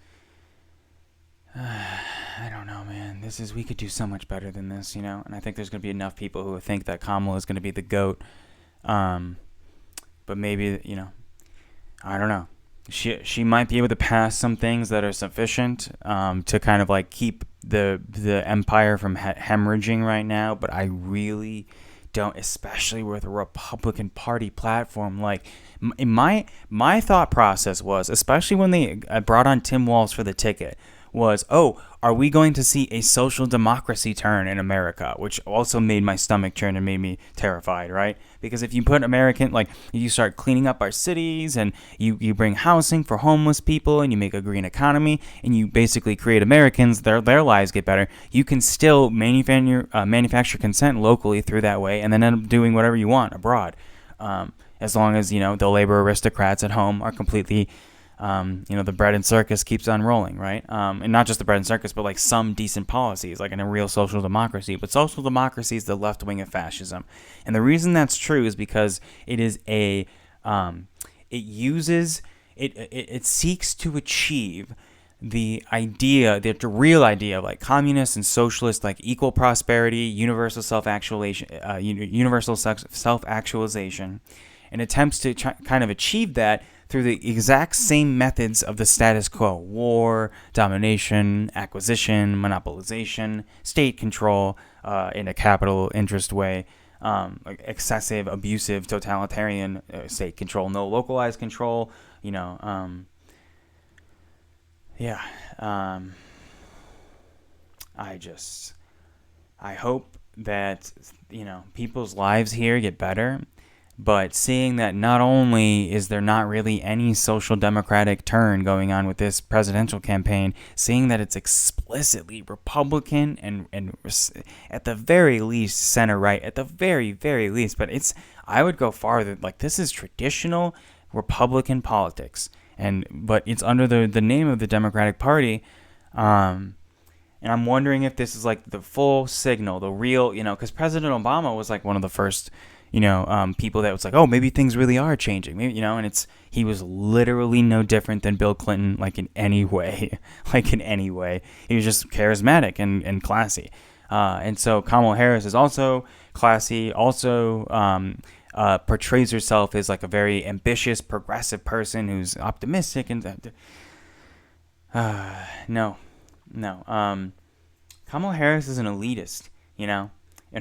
I don't know, man. We could do so much better than this, And I think there's going to be enough people who think that Kamala is going to be the GOAT. But maybe, I don't know. She might be able to pass some things that are sufficient to kind of like keep the empire from hemorrhaging right now. But I really don't, especially with a Republican Party platform. Like my thought process was, especially when they brought on Tim Walz for the ticket, was, are we going to see a social democracy turn in America? Which also made my stomach turn and made me terrified, right? Because if you put you start cleaning up our cities and you bring housing for homeless people and you make a green economy and you basically create Americans, their lives get better, you can still manufacture consent locally through that way and then end up doing whatever you want abroad. As long as, the labor aristocrats at home are completely... the bread and circus keeps on rolling, right? And not just the bread and circus, but like some decent policies, like in a real social democracy. But social democracy is the left wing of fascism. And the reason that's true is because it is it seeks to achieve the idea, the real idea of like communist and socialist, like equal prosperity, universal self-actualization, and attempts to kind of achieve that through the exact same methods of the status quo: war, domination, acquisition, monopolization, state control, in a capital interest way, like excessive, abusive, totalitarian state control, no localized control, I hope that, people's lives here get better, but seeing that not only is there not really any social democratic turn going on with this presidential campaign, seeing that it's explicitly Republican and at the very least center right, at the very, very least, but I would go farther, like this is traditional Republican politics. But it's under the name of the Democratic Party, and I'm wondering if this is like the full signal, the real, because President Obama was like one of the first, people that was like, oh, maybe things really are changing, maybe, and he was literally no different than Bill Clinton, like in any way, he was just charismatic and classy, and so Kamala Harris is also classy, also portrays herself as like a very ambitious, progressive person who's optimistic and no. Kamala Harris is an elitist, and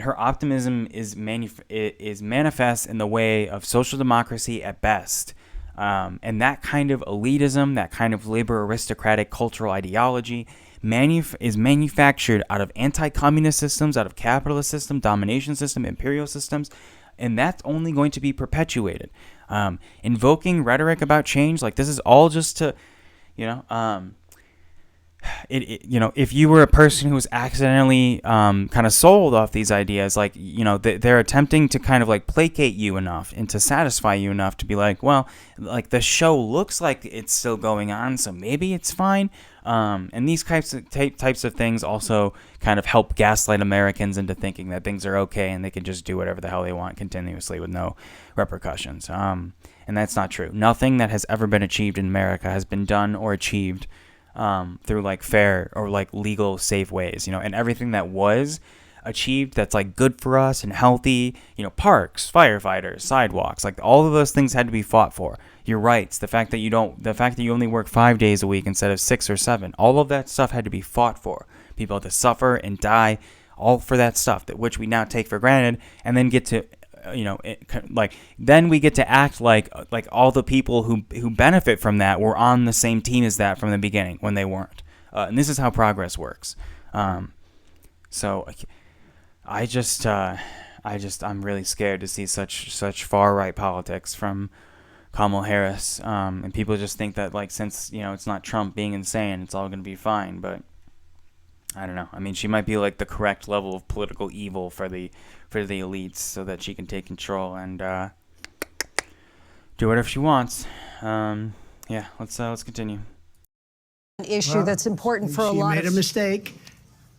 her optimism is manifest in the way of social democracy at best, and that kind of elitism, that kind of labor aristocratic cultural ideology is manufactured out of anti-communist systems, out of capitalist system, domination system, imperial systems. And that's only going to be perpetuated. Invoking rhetoric about change, like this is all just to, if you were a person who was accidentally kind of sold off these ideas, like, they're attempting to kind of like placate you enough and to satisfy you enough to be like, well, like the show looks like it's still going on, so maybe it's fine. And these types of things also kind of help gaslight Americans into thinking that things are okay and they can just do whatever the hell they want continuously with no repercussions. And that's not true. Nothing that has ever been achieved in America has been done or achieved through like fair or like legal, safe ways, and everything that was achieved that's like good for us and healthy, parks, firefighters, sidewalks, like all of those things had to be fought for. Your rights, the fact that you only work 5 days a week instead of 6 or 7, all of that stuff had to be fought for. People had to suffer and die, all for that stuff which we now take for granted, and then get to, then we get to act like all the people who benefit from that were on the same team as that from the beginning when they weren't. And this is how progress works. So I'm really scared to see such far right politics from Kamala Harris, and people just think that like since it's not Trump being insane, it's all going to be fine. But I don't know. I mean, she might be like the correct level of political evil for the elites, so that she can take control and do whatever she wants. Let's continue. An issue that's important for a lot of... She made a mistake.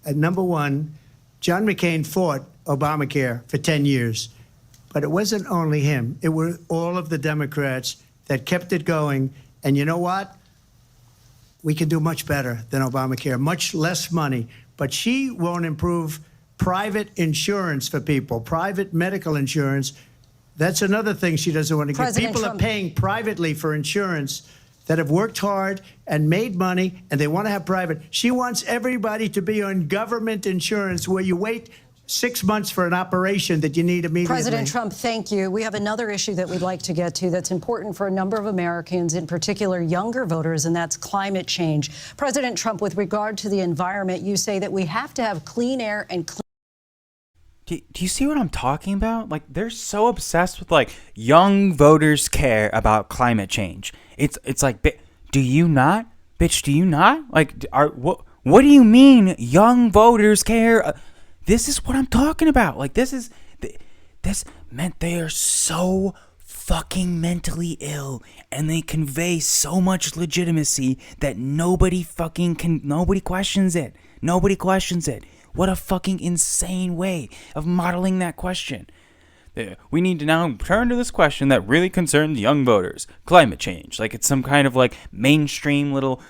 Number one, John McCain fought Obamacare for 10 years. But it wasn't only him. It were all of the Democrats that kept it going. And you know what? We can do much better than Obamacare, much less money. But she won't improve private insurance for people, private medical insurance. That's another thing she doesn't want to get. People are paying privately for insurance that have worked hard and made money, and they want to have private. She wants everybody to be on government insurance where you wait 6 months for an operation that you need immediately. President Trump, thank you. We have another issue that we'd like to get to that's important for a number of Americans, in particular younger voters, and that's climate change. President Trump, with regard to the environment, you say that we have to have clean air and clean... Do you see what I'm talking about? Like, they're so obsessed with, like, young voters care about climate change. It's like, do you not? Bitch, do you not? Like, what do you mean young voters care? This is what I'm talking about. Like, this meant they are so fucking mentally ill, and they convey so much legitimacy that nobody questions it. Nobody questions it. What a fucking insane way of modeling that question. we need to now turn to this question that really concerns young voters: climate change. Like it's some kind of like mainstream little,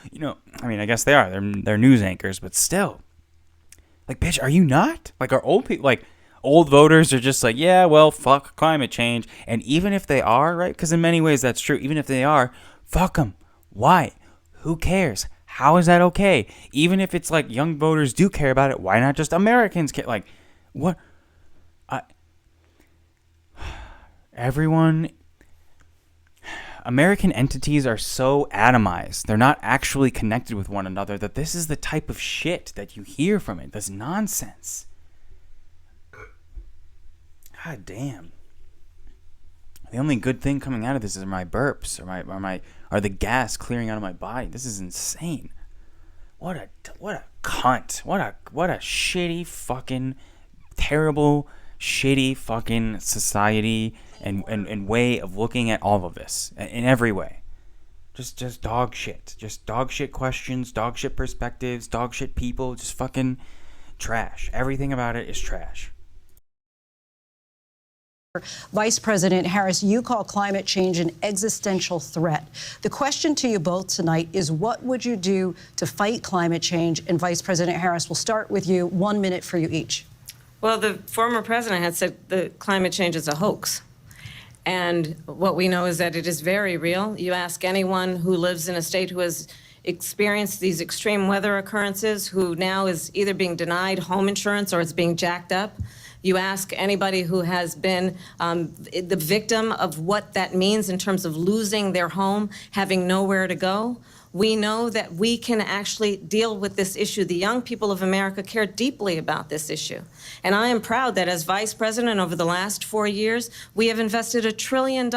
I mean, I guess they are. They're news anchors, but still, like, bitch, are you not? Like, are old people like? Old voters are just like, yeah, well, fuck climate change. And even if they are, right? Because in many ways that's true. Even if they are, fuck them. Why? Who cares? How is that okay? Even if it's like young voters do care about it, why not just Americans care? Like, what? American entities are so atomized. They're not actually connected with one another that this is the type of shit that you hear from it. This nonsense. God damn. The only good thing coming out of this is my burps or the gas clearing out of my body. This is insane. What a cunt. What a shitty fucking terrible shitty fucking society and way of looking at all of this in every way. Just dog shit. Just dog shit questions, dog shit perspectives, dog shit people, just fucking trash. Everything about it is trash. Vice President Harris, you call climate change an existential threat. The question to you both tonight is, what would you do to fight climate change? And Vice President Harris, we'll start with you. 1 minute for you each. Well, the former president had said that climate change is a hoax. And what we know is that it is very real. You ask anyone who lives in a state who has experienced these extreme weather occurrences, who now is either being denied home insurance or it's being jacked up. You ask anybody who has been the victim of what that means in terms of losing their home, having nowhere to go. We know that we can actually deal with this issue. The young people of America care deeply about this issue. And I am proud that as vice president over the last 4 years, we have invested $1 trillion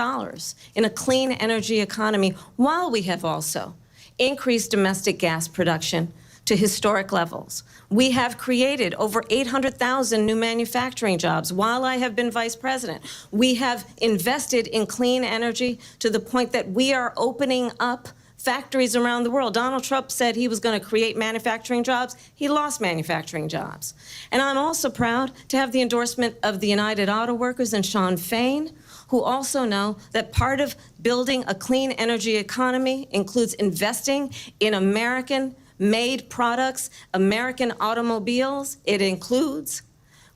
in a clean energy economy, while we have also increased domestic gas production to historic levels. We have created over 800,000 new manufacturing jobs while I have been vice president. We have invested in clean energy to the point that we are opening up factories around the world. Donald Trump said he was going to create manufacturing jobs. He lost manufacturing jobs. And I'm also proud to have the endorsement of the United Auto Workers and Sean Fain, who also know that part of building a clean energy economy includes investing in American-made products, American automobiles. It includes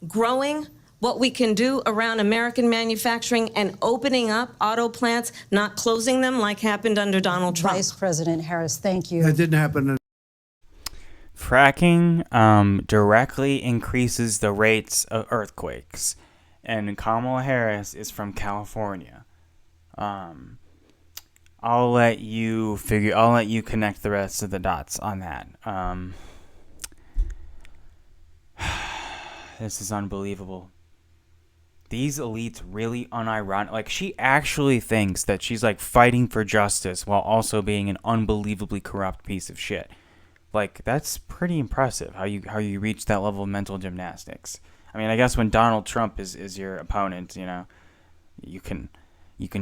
growing what we can do around American manufacturing and opening up auto plants, not closing them like happened under Donald Trump. Vice President Harris, thank you. That didn't happen. Fracking directly increases the rates of earthquakes, and Kamala Harris is from California. I'll let you connect the rest of the dots on that. This is unbelievable. These elites really unironic. Like, she actually thinks that she's like fighting for justice while also being an unbelievably corrupt piece of shit. Like, that's pretty impressive how you reach that level of mental gymnastics. I mean, I guess when Donald Trump is your opponent, you can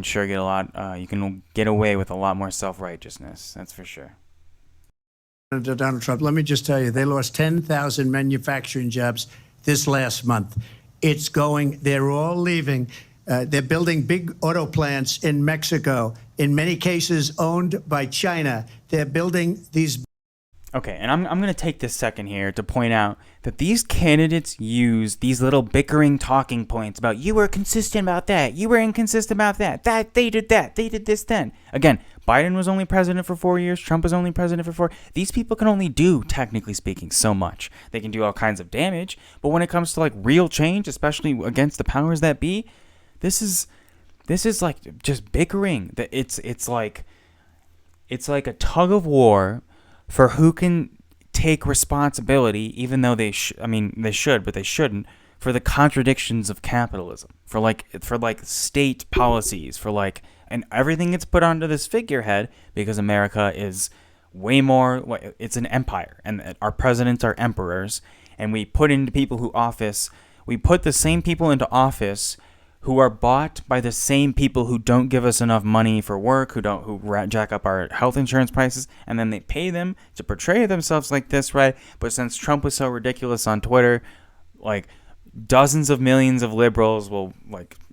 sure get a lot. You can get away with a lot more self-righteousness. That's for sure. Donald Trump, let me just tell you, they lost 10,000 manufacturing jobs this last month. They're all leaving. They're building big auto plants in Mexico, in many cases owned by China. They're building these. Okay, and I'm going to take this second here to point out that these candidates use these little bickering talking points about, you were consistent about that, you were inconsistent about that, they did this then. Again, Biden was only president for 4 years, Trump was only president for 4. These people can only do, technically speaking, so much. They can do all kinds of damage, but when it comes to like real change, especially against the powers that be, this is like just bickering. That it's like a tug of war for who can take responsibility, even though they should, but they shouldn't, for the contradictions of capitalism, for state policies, and everything gets put onto this figurehead because America is way more, it's an empire, and our presidents are emperors, and we put the same people into office who are bought by the same people who don't give us enough money for work, who jack up our health insurance prices, and then they pay them to portray themselves like this, right? But since Trump was so ridiculous on Twitter, like, dozens of millions of liberals will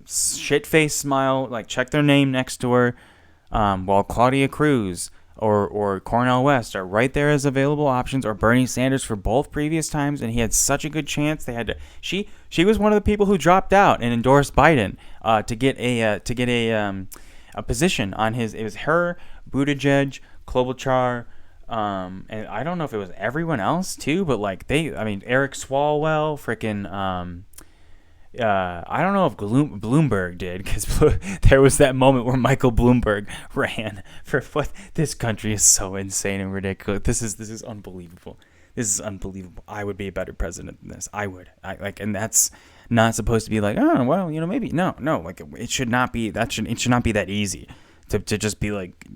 shit-faced smile, like check their name next to her, while Claudia Cruz or Cornel West are right there as available options, or Bernie Sanders for both previous times, and he had such a good chance. They had to. She was one of the people who dropped out and endorsed Biden to get a position on his. It was her, Buttigieg, Klobuchar. And I don't know if it was everyone else too, but like Eric Swalwell, freaking, I don't know if Bloomberg did, because there was that moment where Michael Bloomberg ran for what. This country is so insane and ridiculous. This is unbelievable. This is unbelievable. I would be a better president than this. I would. And that's not supposed to be like, oh well, maybe no. Like it should not be that. It should not be that easy to just be like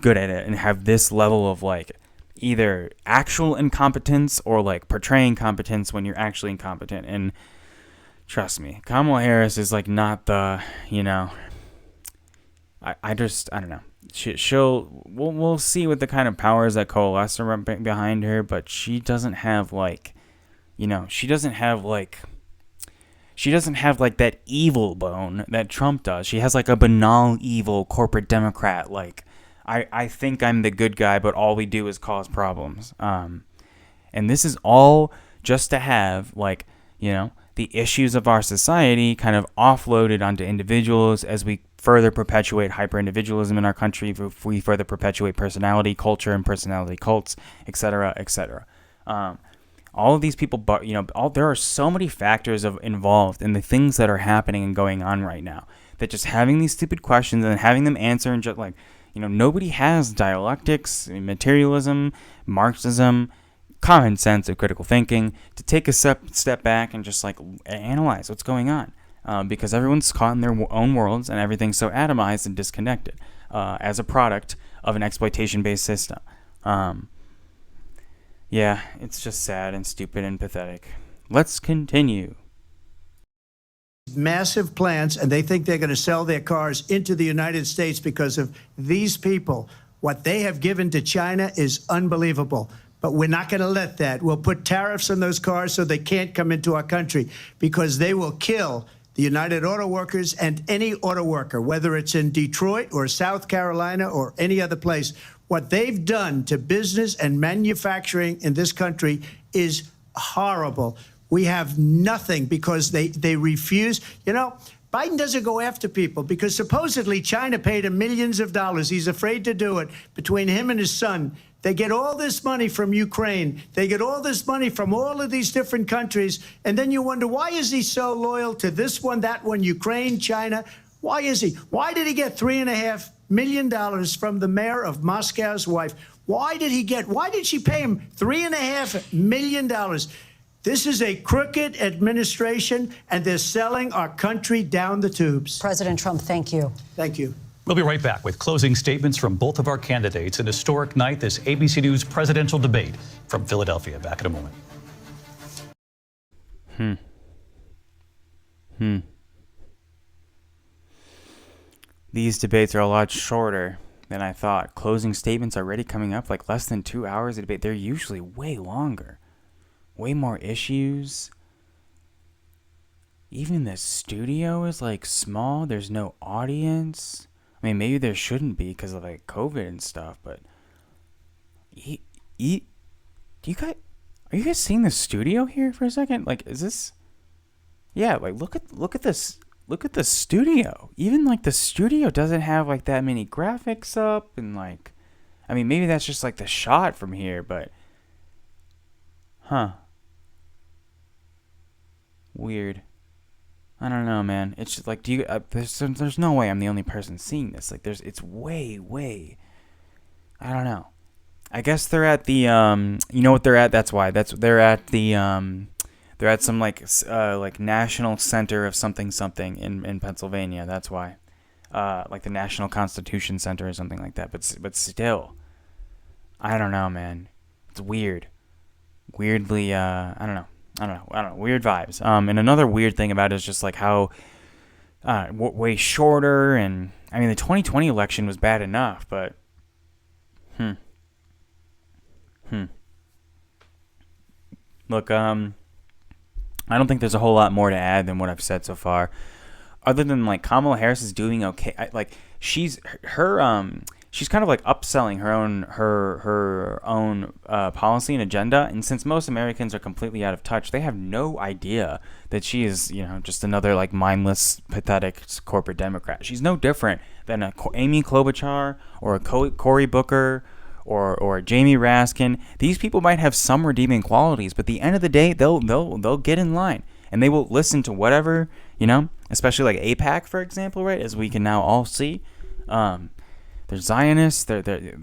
good at it and have this level of like either actual incompetence or like portraying competence when you're actually incompetent. And trust me, Kamala Harris is like not the, I don't know. We'll see what the kind of powers that coalesce behind her, but she doesn't have like, she doesn't have like that evil bone that Trump does. She has like a banal, evil corporate Democrat, like, I think I'm the good guy, but all we do is cause problems. And this is all just to have, like, the issues of our society kind of offloaded onto individuals as we further perpetuate hyper-individualism in our country, if we further perpetuate personality culture and personality cults, etc., etc. All of these people, there are so many factors involved in the things that are happening and going on right now, that just having these stupid questions and having them answer and just like, nobody has dialectics, materialism, Marxism, common sense of critical thinking to take a step back and just like analyze what's going on, because everyone's caught in their own worlds and everything's so atomized and disconnected as a product of an exploitation-based system. Yeah, it's just sad and stupid and pathetic. Let's continue. Massive plants, and they think they're going to sell their cars into the United States because of these people. What they have given to China is unbelievable. But we're not going to let that. We'll put tariffs on those cars so they can't come into our country, because they will kill the United Auto Workers and any auto worker, whether it's in Detroit or South Carolina or any other place. What they've done to business and manufacturing in this country is horrible. We have nothing because they refuse. Biden doesn't go after people because supposedly China paid him millions of dollars. He's afraid to do it. Between him and his son, they get all this money from Ukraine. They get all this money from all of these different countries. And then you wonder, why is he so loyal to this one, that one, Ukraine, China? Why is he? Why did he get $3.5 million from the mayor of Moscow's wife? Why did she pay him $3.5 million? This is a crooked administration, and they're selling our country down the tubes. President Trump, thank you. Thank you. We'll be right back with closing statements from both of our candidates. An historic night, this ABC News presidential debate from Philadelphia. Back in a moment. These debates are a lot shorter than I thought. Closing statements already coming up, like less than 2 hours of debate. They're usually way longer. Way more issues. Even the studio is like small. There's no audience. I mean, maybe there shouldn't be because of like COVID and stuff. But are you guys seeing the studio here for a second? Like, is this? Yeah, like look at this. Look at the studio. Even like the studio doesn't have like that many graphics up, and like, I mean, maybe that's just like the shot from here, but weird. I don't know, man. It's just like, there's no way I'm the only person seeing this. Like, it's way. I don't know. I guess they're at the you know what they're at? That's why. They're at the they're at some like National Center of something in Pennsylvania. That's why. Like the National Constitution Center or something like that. But still, I don't know, man. It's weird. Weirdly, I don't know. Weird vibes. And another weird thing about it is just like how way shorter. And I mean, the 2020 election was bad enough, but Look, I don't think there's a whole lot more to add than what I've said so far. other than like Kamala Harris is doing okay. Like she's kind of like upselling her own policy and agenda. And since most Americans are completely out of touch, they have no idea that she is, just another like mindless, pathetic corporate Democrat. She's no different than a Amy Klobuchar or a Cory Booker or Jamie Raskin. These people might have some redeeming qualities, but at the end of the day, they'll get in line and they will listen to whatever, especially like AIPAC, for example, right? As we can now all see. They're Zionists. They're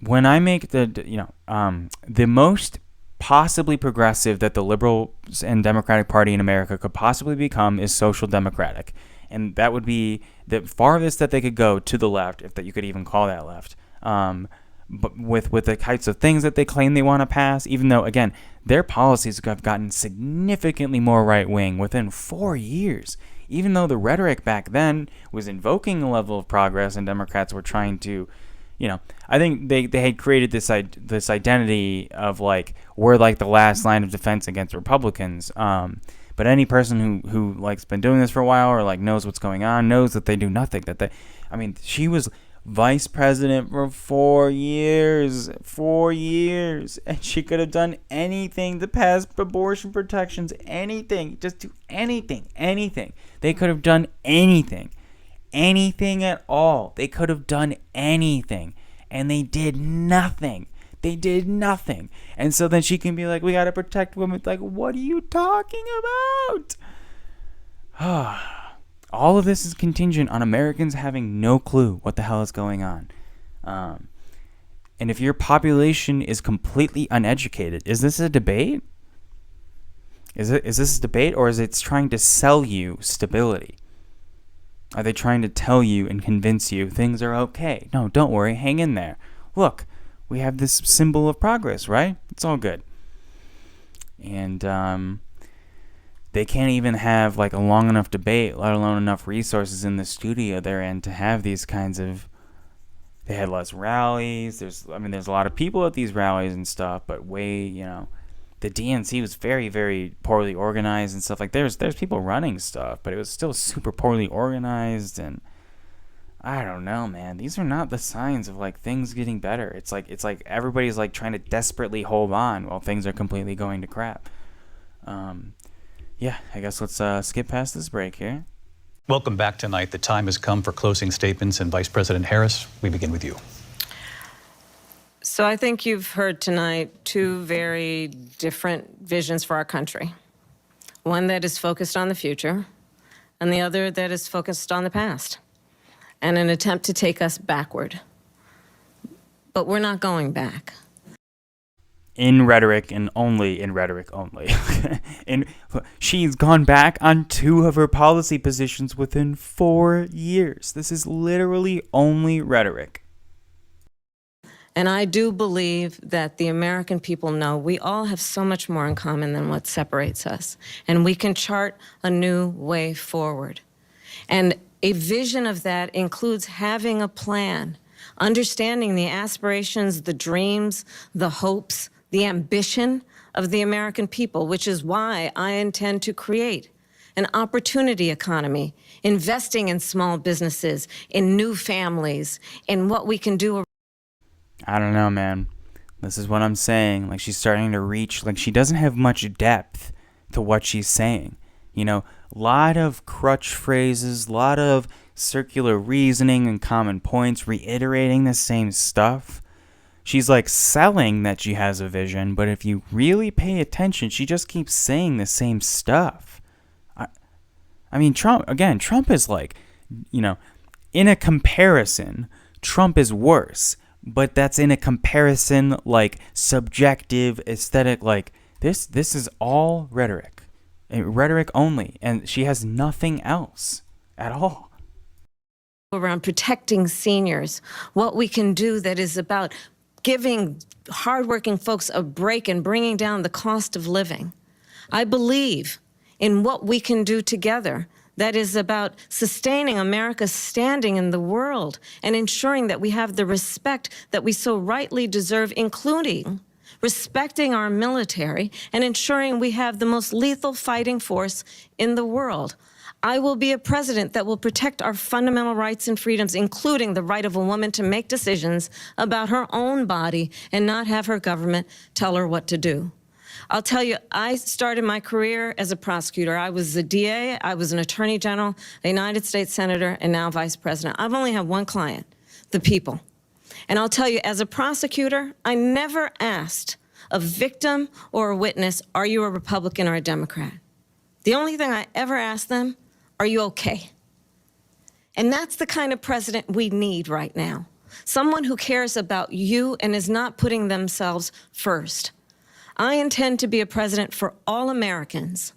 when I make the most possibly progressive that the liberals and Democratic Party in America could possibly become is social democratic. And that would be the farthest that they could go to the left, if that you could even call that left. But with the types of things that they claim they want to pass, even though, again, their policies have gotten significantly more right-wing within 4 years. Even though the rhetoric back then was invoking a level of progress and Democrats were trying to, I think they had created this identity of like, we're like the last line of defense against Republicans. But any person who like's been doing this for a while or like knows what's going on knows that they do nothing. She was vice president for 4 years, and she could have done anything to pass abortion protections, anything, just do anything. They could have done anything at all. They could have done anything, and they did nothing. And so then she can be like, we got to protect women. Like, what are you talking about? All of this is contingent on Americans having no clue what the hell is going on. And if your population is completely uneducated, is this a debate? Is this a debate, or is it trying to sell you stability? Are they trying to tell you and convince you things are okay? No, don't worry, hang in there. Look, we have this symbol of progress, right? It's all good. And they can't even have like a long enough debate, let alone enough resources in the studio they're in to have these kinds of. They had less rallies. There's a lot of people at these rallies and stuff, but the DNC was very, very poorly organized and stuff. Like there's people running stuff, but it was still super poorly organized, and I don't know, man. These are not the signs of like things getting better. It's like everybody's like trying to desperately hold on while things are completely going to crap. Yeah, I guess let's skip past this break here. Welcome back tonight. The time has come for closing statements, and Vice President Harris, we begin with you. So I think you've heard tonight two very different visions for our country. One that is focused on the future, and the other that is focused on the past, and an attempt to take us backward. But we're not going back. In rhetoric and only in rhetoric only. And she's gone back on 2 of her policy positions within 4 years. This is literally only rhetoric. And I do believe that the American people know we all have so much more in common than what separates us. And we can chart a new way forward. And a vision of that includes having a plan, understanding the aspirations, the dreams, the hopes, the ambition of the American people, which is why I intend to create an opportunity economy, investing in small businesses, in new families, in what we can do. I don't know, man. This is what I'm saying. Like, she's starting to reach, like, she doesn't have much depth to what she's saying. A lot of crutch phrases, a lot of circular reasoning and common points, reiterating the same stuff. She's like selling that she has a vision, but if you really pay attention, she just keeps saying the same stuff. Trump is like, in a comparison, Trump is worse, but that's in a comparison, like subjective, aesthetic, like this is all rhetoric only, and she has nothing else at all. Around protecting seniors, what we can do that is about giving hardworking folks a break and bringing down the cost of living. I believe in what we can do together that is about sustaining America's standing in the world and ensuring that we have the respect that we so rightly deserve, including respecting our military and ensuring we have the most lethal fighting force in the world. I will be a president that will protect our fundamental rights and freedoms, including the right of a woman to make decisions about her own body and not have her government tell her what to do. I'll tell you, I started my career as a prosecutor. I was a DA, I was an attorney general, a United States senator, and now vice president. I've only had one client, the people. And I'll tell you, as a prosecutor, I never asked a victim or a witness, are you a Republican or a Democrat? The only thing I ever asked them, are you okay? And that's the kind of president we need right now. Someone who cares about you and is not putting themselves first. I intend to be a president for all Americans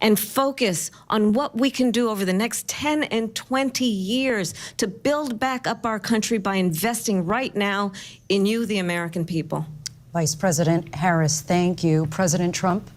and focus on what we can do over the next 10 and 20 years to build back up our country by investing right now in you, the American people. Vice President Harris, thank you. President Trump?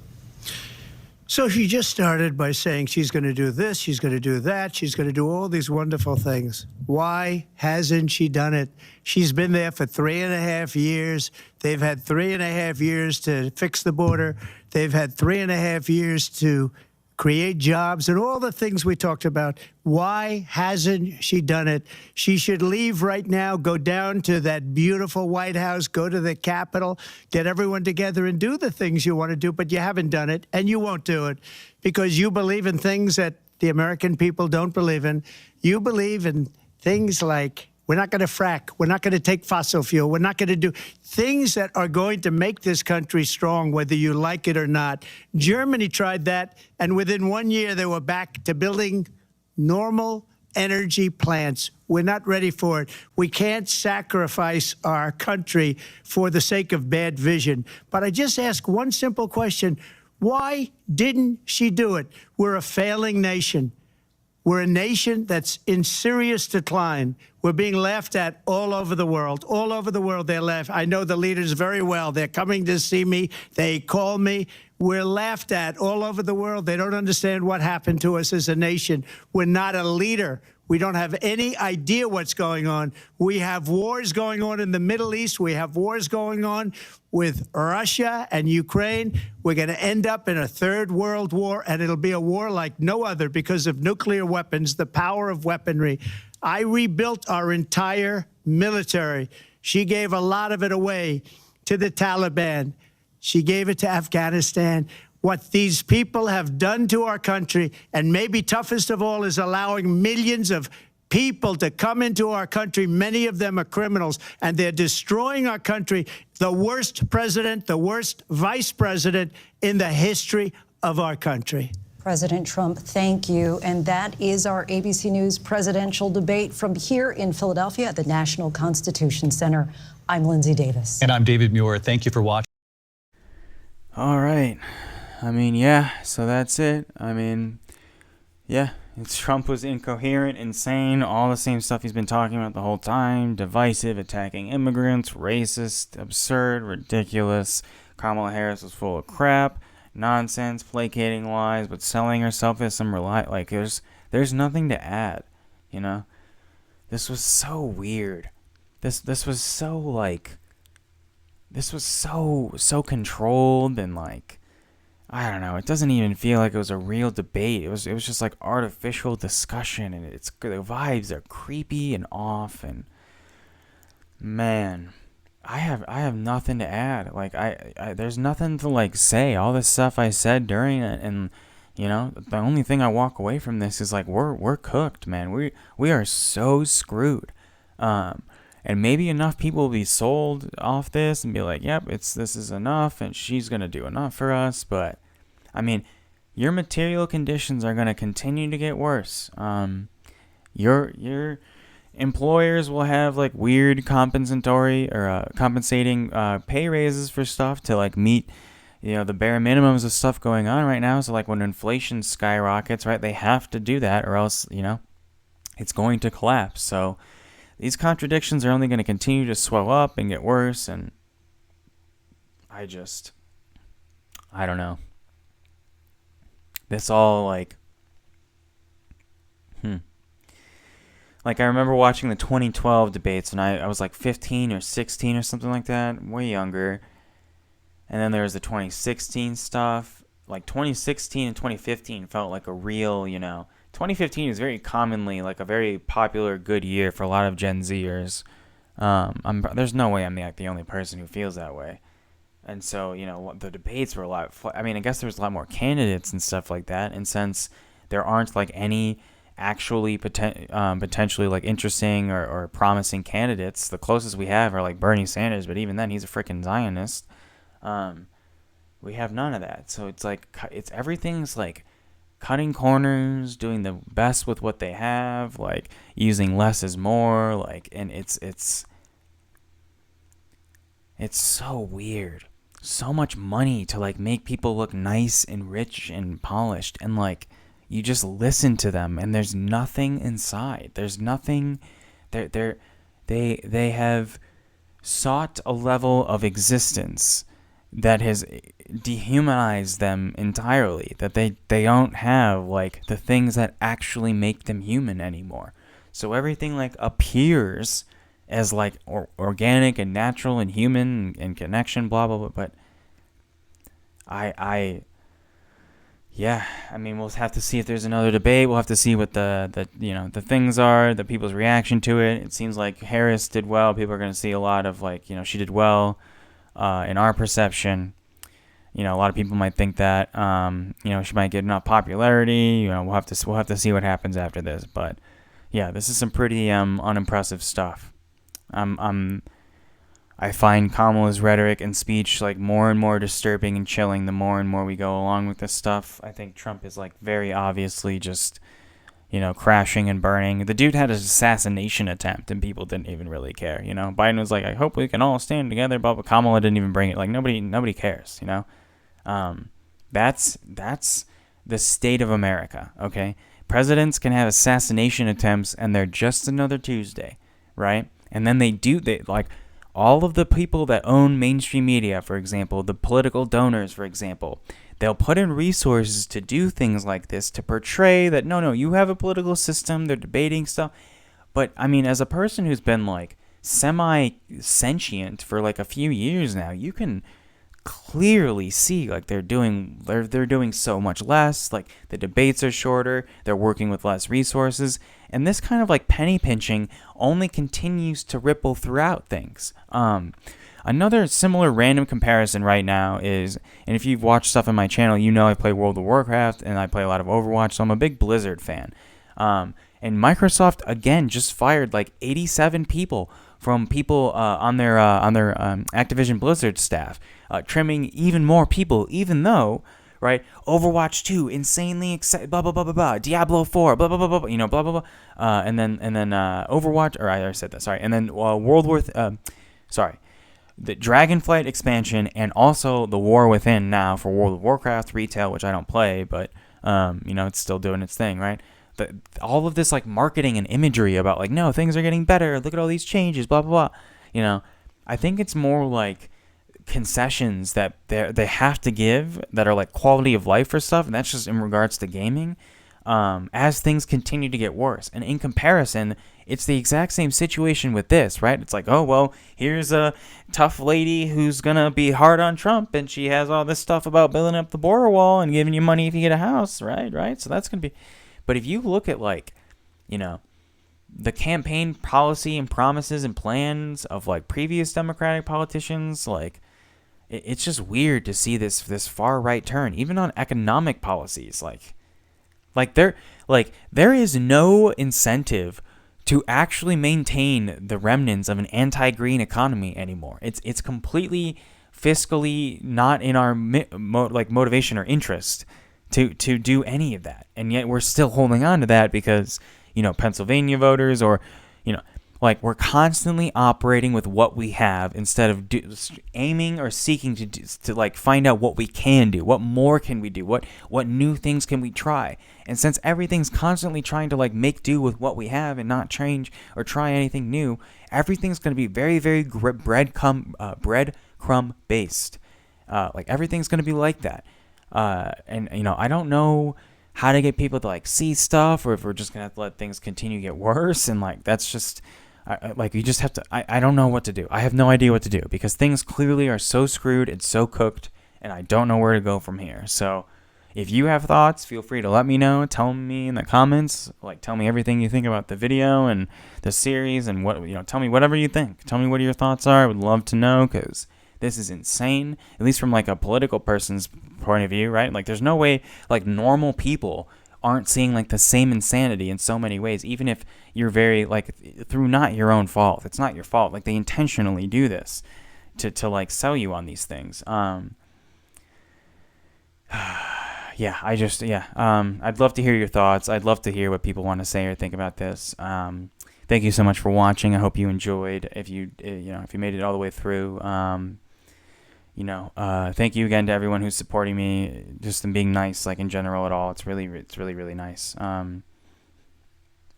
So she just started by saying she's going to do this, she's going to do that, she's going to do all these wonderful things. Why hasn't she done it? She's been there for 3.5 years. They've had 3.5 years to fix the border. They've had 3.5 years to create jobs and all the things we talked about. Why hasn't she done it? She should leave right now, go down to that beautiful White House, go to the Capitol, get everyone together and do the things you want to do, but you haven't done it, and you won't do it because you believe in things that the American people don't believe in. You believe in things like we're not going to frack. We're not going to take fossil fuel. We're not going to do things that are going to make this country strong, whether you like it or not. Germany tried that, and within 1 year, they were back to building normal energy plants. We're not ready for it. We can't sacrifice our country for the sake of bad vision. But I just ask one simple question. Why didn't she do it? We're a failing nation. We're a nation that's in serious decline. We're being laughed at all over the world. All over the world, they're laughed. I know the leaders very well. They're coming to see me. They call me. We're laughed at all over the world. They don't understand what happened to us as a nation. We're not a leader. We don't have any idea what's going on. We have wars going on in the Middle East. We have wars going on with Russia and Ukraine. We're going to end up in a third world war, and it'll be a war like no other because of nuclear weapons, the power of weaponry. I rebuilt our entire military. She gave a lot of it away to the Taliban. She gave it to Afghanistan. What these people have done to our country, and maybe toughest of all, is allowing millions of people to come into our country. Many of them are criminals, and they're destroying our country. The worst president, the worst vice president in the history of our country. President Trump, thank you. And that is our ABC News presidential debate from here in Philadelphia at the National Constitution Center. I'm Lindsay Davis. And I'm David Muir. Thank you for watching. All right. I mean, yeah, so that's it. I mean, yeah, Trump was incoherent, insane, all the same stuff he's been talking about the whole time, divisive, attacking immigrants, racist, absurd, ridiculous. Kamala Harris was full of crap, nonsense, placating lies, but selling herself as some like there's nothing to add, you know? This was so weird. This was so like this was so controlled and like I don't know. It doesn't even feel like it was a real debate. It was just like artificial discussion, and the vibes are creepy and off. And man, I have nothing to add. Like I there's nothing to like say. All this stuff I said during it, and you know, the only thing I walk away from this is like we're cooked, man. We are so screwed. And maybe enough people will be sold off this and be like, yep, this is enough, and she's going to do enough for us. But, I mean, your material conditions are going to continue to get worse. Your employers will have, like, weird compensating pay raises for stuff to, like, meet, you know, the bare minimums of stuff going on right now. So, like, when inflation skyrockets, right, they have to do that or else, you know, it's going to collapse. So these contradictions are only going to continue to swell up and get worse, and I don't know. This all, like, Like, I remember watching the 2012 debates, and I was like 15 or 16 or something like that, way younger. And then there was the 2016 stuff. Like, 2016 and 2015 felt like a real, you know, 2015 is very commonly like a very popular good year for a lot of Gen Zers. There's no way I'm the only person who feels that way. And so, the debates were a lot. I mean, I guess there's a lot more candidates and stuff like that. And since there aren't like any actually potentially like interesting or promising candidates, the closest we have are like Bernie Sanders. But even then, he's a freaking Zionist. We have none of that. So it's like everything's like cutting corners, doing the best with what they have, like using less is more, like, and it's so weird. So much money to like make people look nice and rich and polished, and like you just listen to them and there's nothing inside. There's nothing. They have sought a level of existence that has dehumanized them entirely, that they don't have like the things that actually make them human anymore. So everything like appears as like organic and natural and human and connection, blah blah blah. But I mean, we'll have to see if there's another debate. We'll have to see what the things are, the people's reaction to it. It seems like Harris did well. People are going to see a lot of like, she did well in our perception. A lot of people might think that she might get enough popularity. We'll have to see what happens after this. But yeah, this is some pretty unimpressive stuff. I find Kamala's rhetoric and speech like more and more disturbing and chilling the more and more we go along with this stuff. I think Trump is like very obviously just, crashing and burning. The dude had an assassination attempt and people didn't even really care. Biden was like, I hope we can all stand together, but Kamala didn't even bring it. Like nobody cares. That's the state of America. Okay, presidents can have assassination attempts and they're just another Tuesday, right? And then they like. All of the people that own mainstream media, for example, the political donors, for example, they'll put in resources to do things like this, to portray that, no, you have a political system, they're debating stuff. But, I mean, as a person who's been, like, semi-sentient for, like, a few years now, you can clearly see, like, they're doing so much less. Like, the debates are shorter, they're working with less resources. And this kind of like penny pinching only continues to ripple throughout things. Another similar random comparison right now is, and if you've watched stuff on my channel, I play World of Warcraft and I play a lot of Overwatch, so I'm a big Blizzard fan. And Microsoft again just fired like 87 people from people on their Activision Blizzard staff, trimming even more people, even though. Right, Overwatch 2, insanely excited, blah blah blah blah blah. Diablo 4, blah blah blah blah, blah blah blah. And then Overwatch, or I already said that. Sorry, and then the Dragonflight expansion, and also the War Within now for World of Warcraft retail, which I don't play, but it's still doing its thing, right? All of this like marketing and imagery about like, no, things are getting better. Look at all these changes, blah blah blah. I think it's more like concessions that they have to give that are like quality of life for stuff, and that's just in regards to gaming, as things continue to get worse. And in comparison, it's the exact same situation with this, right? It's like, oh well, here's a tough lady who's gonna be hard on Trump, and she has all this stuff about building up the border wall and giving you money if you get a house, right? So that's gonna be. But if you look at like, the campaign policy and promises and plans of like previous Democratic politicians, like, it's just weird to see this far right turn, even on economic policies. Like there is no incentive to actually maintain the remnants of an anti-green economy anymore. It's completely fiscally not in our motivation or interest to do any of that, and yet we're still holding on to that because Pennsylvania voters or like we're constantly operating with what we have instead of aiming or seeking to like find out what we can do, what more can we do, what new things can we try. And since everything's constantly trying to like make do with what we have and not change or try anything new, everything's going to be very, very breadcrumb based. Like everything's going to be like that. And I don't know how to get people to like see stuff, or if we're just going to have to let things continue to get worse. And like, that's just, you just have to, I don't know what to do. I have no idea what to do because things clearly are so screwed and so cooked, and I don't know where to go from here. So, if you have thoughts, feel free to let me know. Tell me in the comments. Like, tell me everything you think about the video and the series, and what, you know, tell me whatever you think. Tell me what your thoughts are. I would love to know, because this is insane, at least from like a political person's point of view, right? Like, there's no way like normal people aren't seeing like the same insanity in so many ways, even if you're very like through not your own fault. It's not your fault. Like, they intentionally do this to like sell you on these things. I'd love to hear your thoughts. I'd love to hear what people want to say or think about this. Thank you so much for watching. I hope you enjoyed. If you made it all the way through, thank you again to everyone who's supporting me, just in being nice, like in general at all. It's really nice.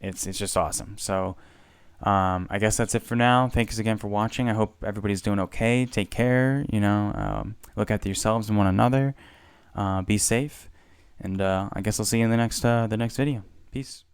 It's just awesome. So, I guess that's it for now. Thanks again for watching. I hope everybody's doing okay. Take care. Look after yourselves and one another. Be safe. And I guess I'll see you in the next video. Peace.